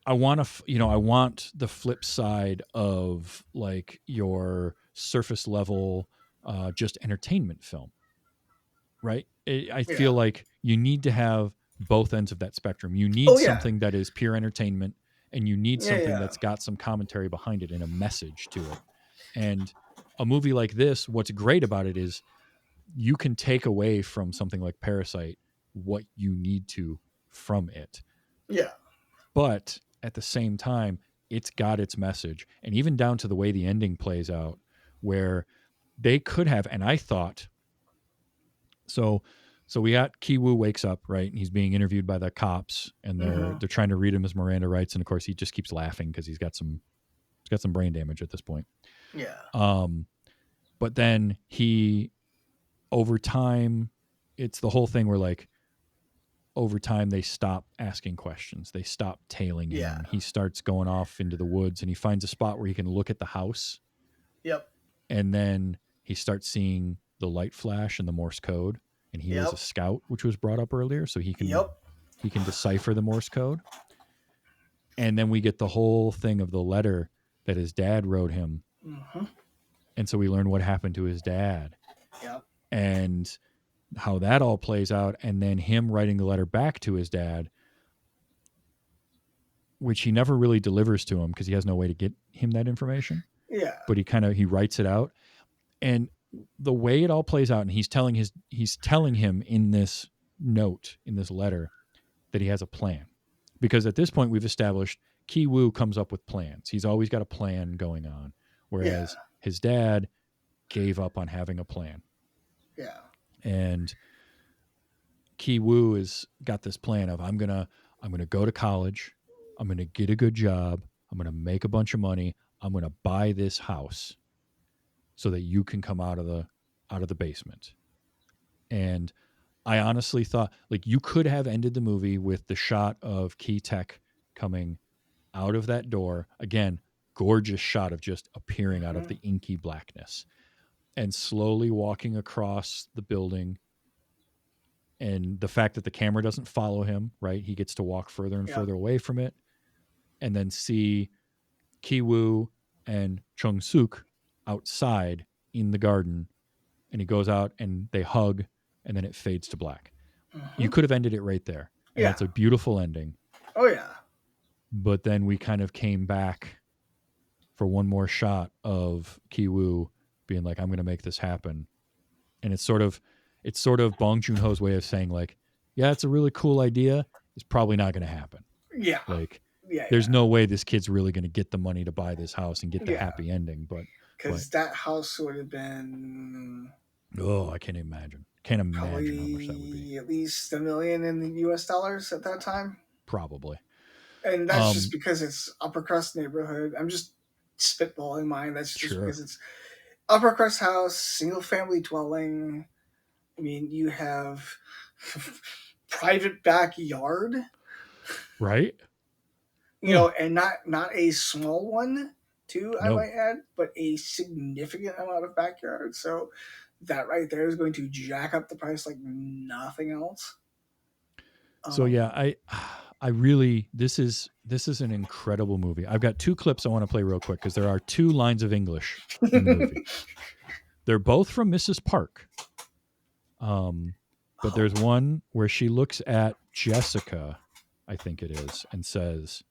I want to, I want the flip side of like your surface level, just entertainment film, right? I feel yeah. like you need to have both ends of that spectrum. You need Oh yeah, something that is pure entertainment, and you need yeah, something yeah, that's got some commentary behind it and a message to it. And a movie like this, what's great about it is you can take away from something like Parasite what you need to from it. yeah, But at the same time, it's got its message. And even down to the way the ending plays out, where they could have, and I thought, so we got Kiwoo wakes up, right? And he's being interviewed by the cops, and they're mm-hmm. trying to read him his Miranda rights, and of course he just keeps laughing because he's got some brain damage at this point. Yeah, But then he, over time, it's the whole thing where like over time they stop asking questions, they stop tailing yeah, him. He starts going off into the woods and he finds a spot where he can look at the house, yep, and then he starts seeing the light flash and the Morse code, and he was a yep, scout, which was brought up earlier, so he can yep, decipher the Morse code. And then we get the whole thing of the letter that his dad wrote him, mm-hmm. and so we learn what happened to his dad Yep, and how that all plays out, and then him writing the letter back to his dad, which he never really delivers to him because he has no way to get him that information, yeah, but he writes it out. And the way it all plays out, and he's telling him in this note, in this letter, that he has a plan, because at this point we've established Ki-woo comes up with plans. He's always got a plan going on, whereas his dad gave up on having a plan. yeah, And Ki-woo has got this plan of, I'm gonna go to college, I'm gonna get a good job, I'm gonna make a bunch of money, I'm gonna buy this house so that you can come out of the basement. And I honestly thought, like, you could have ended the movie with the shot of Key Tech coming out of that door. Again, gorgeous shot of just appearing out of mm-hmm. the inky blackness and slowly walking across the building. And the fact that the camera doesn't follow him, right? He gets to walk further and Yep. further away from it, and then see Ki-woo and Chung Suk outside in the garden, and he goes out and they hug, and then it fades to black. Mm-hmm. You could have ended it right there, and Yeah. it's a beautiful ending. Oh yeah. But then we kind of came back for one more shot of Ki-woo being like, I'm going to make this happen. And it's sort of Bong Joon Ho's way of saying, like, yeah, it's a really cool idea, it's probably not going to happen. Yeah. Like, Yeah. there's no way this kid's really going to get the money to buy this house and get the Yeah. happy ending. But because that house would have been I can't imagine. Can't imagine how much that would probably be. at least $1 million in the U.S. dollars at that time. Probably. And that's just because it's upper crust neighborhood. I'm just spitballing mine. That's just Sure. because it's upper crust house, single family dwelling. I mean, you have private backyard, Right? you know, and not a small one too, I No. might add, but a significant amount of backyard. So that right there is going to jack up the price like nothing else. So yeah, I really this is an incredible movie. I've got two clips I want to play real quick because there are two lines of English in the movie. They're both from Mrs. Park. But there's one where she looks at Jessica, I think it is, and says,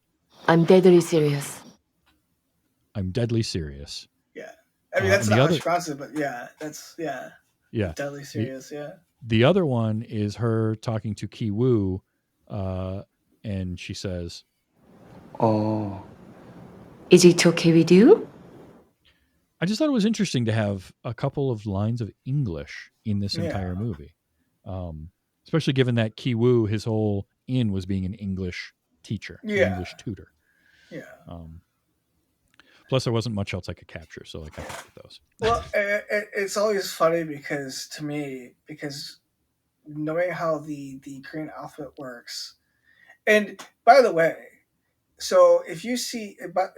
I'm deadly serious. "I'm deadly serious." Yeah. I mean, that's And not the how other, she pronounces it, but yeah, that's, yeah. yeah, Deadly the serious, yeah. the other one is her talking to Ki Woo, and she says, 어, Is it okay with you? I just thought it was interesting to have a couple of lines of English in this Yeah. entire movie, especially given that Ki Woo, his whole in was being an English teacher, an Yeah. English tutor. Yeah. Plus, there wasn't much else I could capture, so like I could get those. Well, it's always funny because to me, because knowing how the Korean alphabet works, and by the way, so if you see, but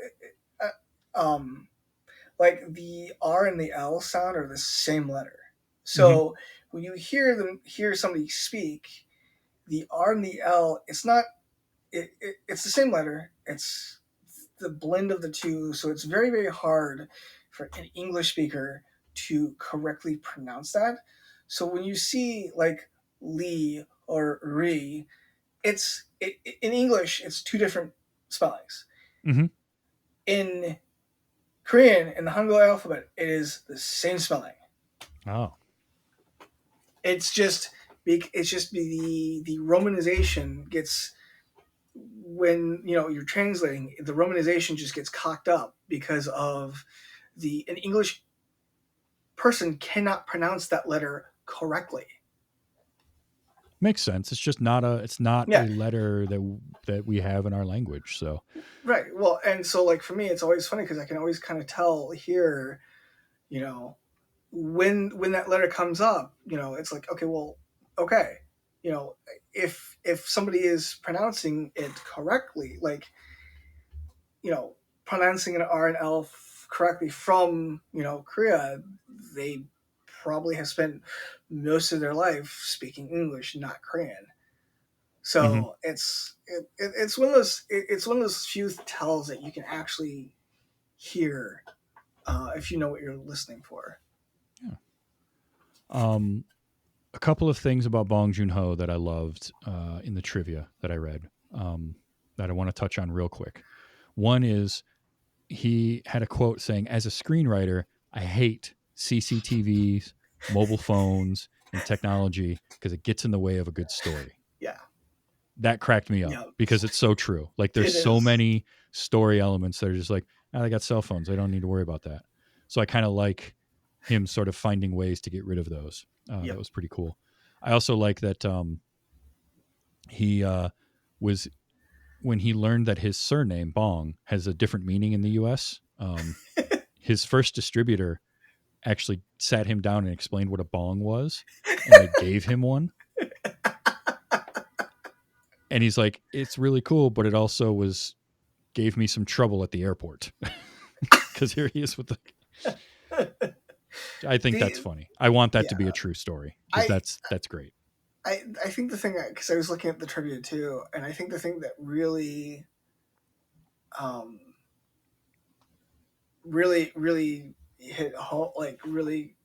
like the R and the L sound are the same letter. So when you hear somebody speak, the R and the L, it's not. It's the same letter. It's the blend of the two. So it's very, very hard for an English speaker to correctly pronounce that. So when you see like Lee or Ri, in English, it's two different spellings. Mm-hmm. In Korean, in the Hangul alphabet, it is the same spelling. Oh, It's just the romanization gets, when you're translating, the romanization just gets cocked up because of an English person cannot pronounce that letter correctly. makes sense. It's just not Yeah. a letter that we have in our language. So Right. Well, and so like for me, it's always funny because I can always kind of tell here, when that letter comes up, it's like, okay, well, okay, if somebody is pronouncing it correctly, like, pronouncing an R and L correctly from, Korea, they probably have spent most of their life speaking English, not Korean. So it's one of those few tells that you can actually hear if you know what you're listening for. a couple of things about Bong Joon Ho that I loved in the trivia that I read that I want to touch on real quick. One is he had a quote saying, "As a screenwriter, I hate CCTVs, mobile phones, and technology because it gets in the way of a good story." Yeah. That cracked me up Yeah. because it's so true. Like there's It so is. many story elements that are just like, they got cell phones. They don't need to worry about that. So I kind of like him sort of finding ways to get rid of those. That was pretty cool. I also like that he was, when he learned that his surname Bong has a different meaning in the U.S. His first distributor actually sat him down and explained what a bong was, and they gave him one. And he's like, "It's really cool, but it also gave me some trouble at the airport." Because here he is with the. I think that's funny. I want that to be a true story because that's great. I think the thing, because I was looking at the trivia too, and I think the thing that really, really hit home, like really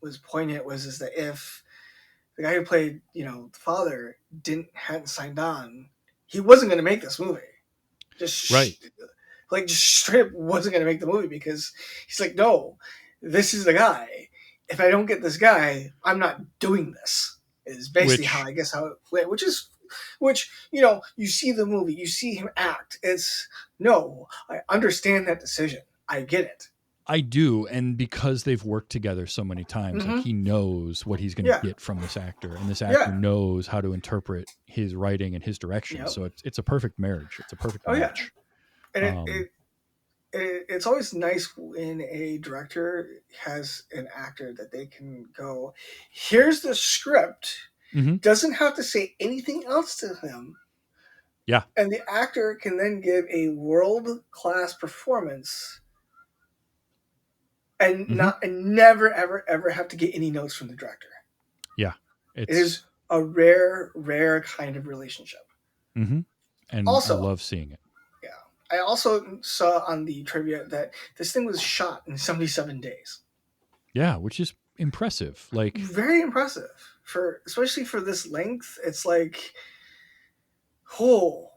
was poignant, is that if the guy who played the father hadn't signed on, he wasn't going to make this movie. Just right. Just straight up wasn't going to make the movie because he's like, no, this is the guy. If I don't get this guy, I'm not doing this. Is basically how it went. Which you see the movie, you see him act. It's no, I understand that decision. I get it. I do, and because they've worked together so many times, like he knows what he's going to get from this actor, and this actor knows how to interpret his writing and his direction. Yep. So it's a perfect marriage. It's a perfect match. And it's always nice when a director has an actor that they can go, here's the script, doesn't have to say anything else to him. Yeah. And the actor can then give a world-class performance and never, ever, ever have to get any notes from the director. Yeah. It is a rare kind of relationship. Mm-hmm. And I Also, love seeing it. yeah, I also saw on the trivia that this thing was shot in 77 days. Yeah, which is impressive. Like, Very impressive for, especially for this length. It's like, oh,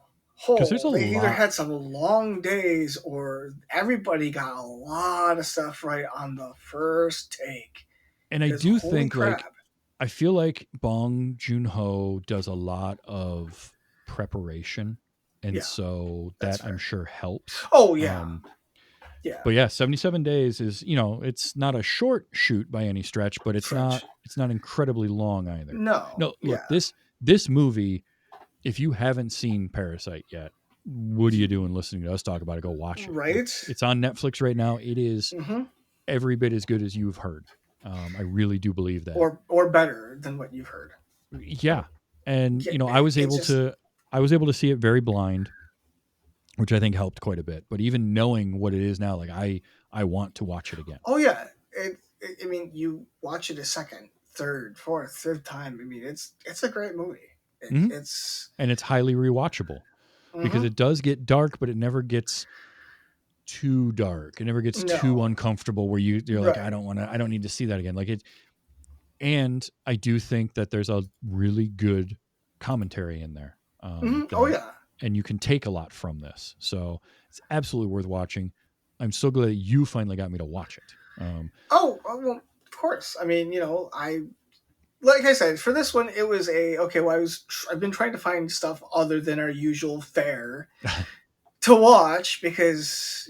because there's a they either lot, had some long days or everybody got a lot of stuff right on the first take. and I Because do holy think crap. like I feel like Bong Joon Ho does a lot of preparation, and Yeah, so that's that I'm fair. sure helps. Oh, yeah. Yeah. But yeah, 77 days is, it's not a short shoot by any stretch, but Stretch. it's not incredibly long either. No. No, look, Yeah. this movie, if you haven't seen Parasite yet, what are you You- doing listening to us talk about it? Go watch it. Right? It's on Netflix right now. It is Mm-hmm. every bit as good as you've heard. I really do believe that. Or better than what you've heard. Yeah. And Yeah, I was able to see it very blind, which I think helped quite a bit. But even knowing what it is now, like I want to watch it again. Oh yeah. I mean, you watch it a second, third, fourth, fifth time. I mean, it's a great movie. Mhm. It's And it's highly rewatchable because mhm. it does get dark, but it never gets too dark. It never gets too No. uncomfortable where you're like, Right. I don't need to see that again. Like it, and I do think that there's a really good commentary in there. Oh yeah. And you can take a lot from this. So it's absolutely worth watching. I'm so glad that you finally got me to watch it. Well, of course. I mean, I like I said, for this one, it was okay. Well, I've been trying to find stuff other than our usual fare to watch because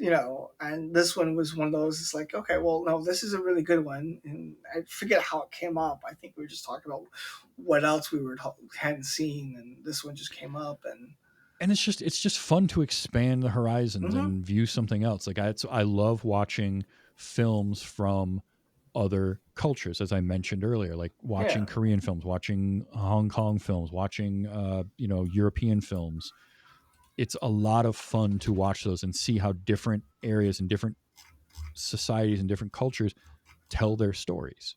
and this one was one of those. It's like, okay, well, no, this is a really good one, and I forget how it came up. I think we were just talking about what else hadn't seen, and this one just came up, and And it's just fun to expand the horizons mhm, and view something else. Like I love watching films from other cultures, as I mentioned earlier, like yeah, watching Korean films, watching Hong Kong films, watching European films. It's a lot of fun to watch those and see how different areas and different societies and different cultures tell their stories.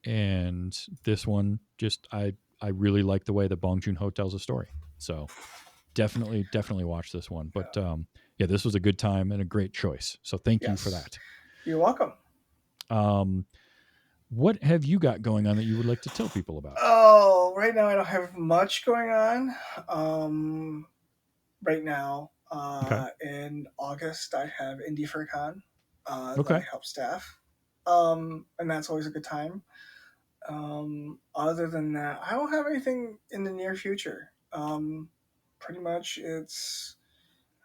And this one, just I really like the way that Bong Joon Ho tells a story. So definitely watch this one. But yeah, this was a good time and a great choice. So thank you for yes, that. you're welcome. What have you got going on that you would like to tell people about? Oh, right now I don't have much going on. Right now, Okay. in August, I have Indie FurCon that I Okay. help staff, and that's always a good time. Other than that, I don't have anything in the near future. Pretty much, it's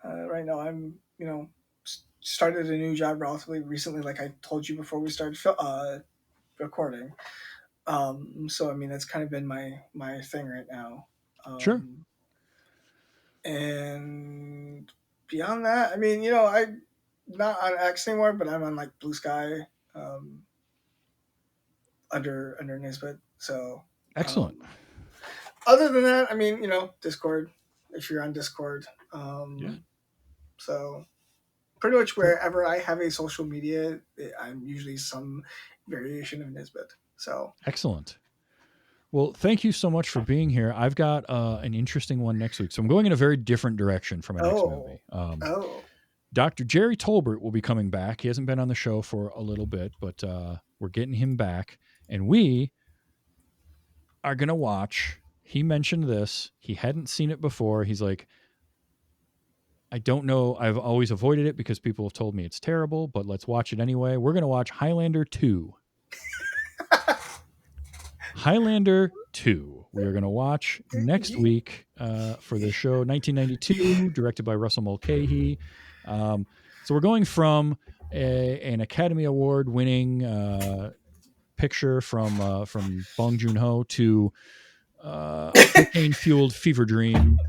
right now. Started a new job relatively recently, like I told you before we started recording. So I mean, that's kind of been my thing right now. Sure. Um, and beyond that, I mean, I'm not on X anymore, but I'm on like Blue Sky, um, under Nizzbit. So, Excellent. um, other than that, I mean, Discord. If you're on Discord, Yeah. so pretty much Cool. wherever I have a social media, I'm usually some variation of Nizzbit. So, Excellent. Well, thank you so much for being here. I've got an interesting one next week. So I'm going in a very different direction for my next oh, movie. oh, Dr. Jerry Tolbert will be coming back. He hasn't been on the show for a little bit, but we're getting him back. And we are going to watch. He mentioned this. He hadn't seen it before. He's like, I don't know. I've always avoided it because people have told me it's terrible, but let's watch it anyway. We're going to watch Highlander 2. Highlander 2. We are going to watch next week for the show. 1992, directed by Russell Mulcahy. So we're going from an Academy Award winning picture from Bong Joon Ho to cocaine fueled fever dream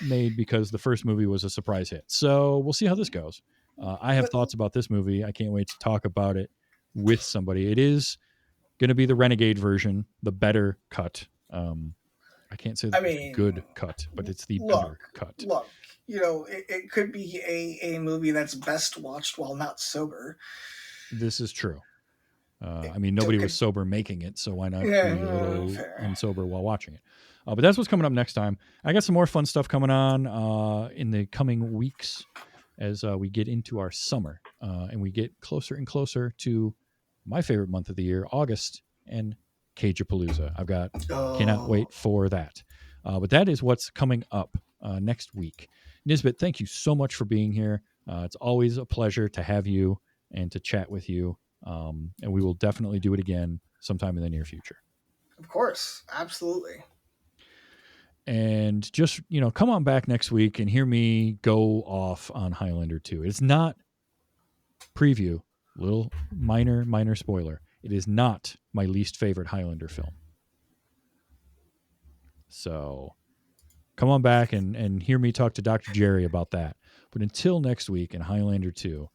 made because the first movie was a surprise hit. So we'll see how this goes. I have thoughts about this movie. I can't wait to talk about it with somebody. It is going to be the Renegade version, the better cut. I can't say I it's mean, good cut, but it's the look, better cut. look. It could be a movie that's best watched while not sober. This is true. I mean, nobody was sober making it, so why not be Yeah, a little fair. unsober while watching it? But that's what's coming up next time. I got some more fun stuff coming on in the coming weeks as we get into our summer and we get closer and closer to my favorite month of the year, August, and Cajapalooza. Cannot wait for that. But that is what's coming up next week. Nizzbit, thank you so much for being here. It's always a pleasure to have you and to chat with you. And we will definitely do it again sometime in the near future. Of course, absolutely. And just, come on back next week and hear me go off on Highlander 2. It's not preview, little minor spoiler. It is not my least favorite Highlander film. So come on back and hear me talk to Dr. Jerry about that. But until next week in Highlander 2,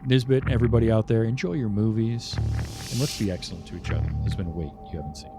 Nizzbit and everybody out there, enjoy your movies and let's be excellent to each other. There's been a wait you haven't seen.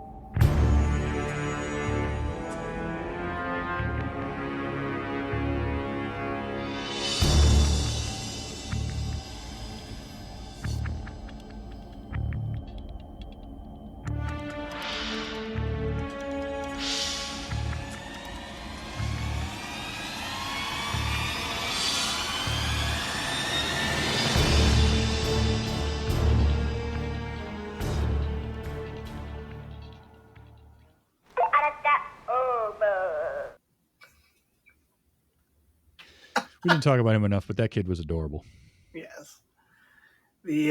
We didn't talk about him enough, but that kid was adorable. Yes. The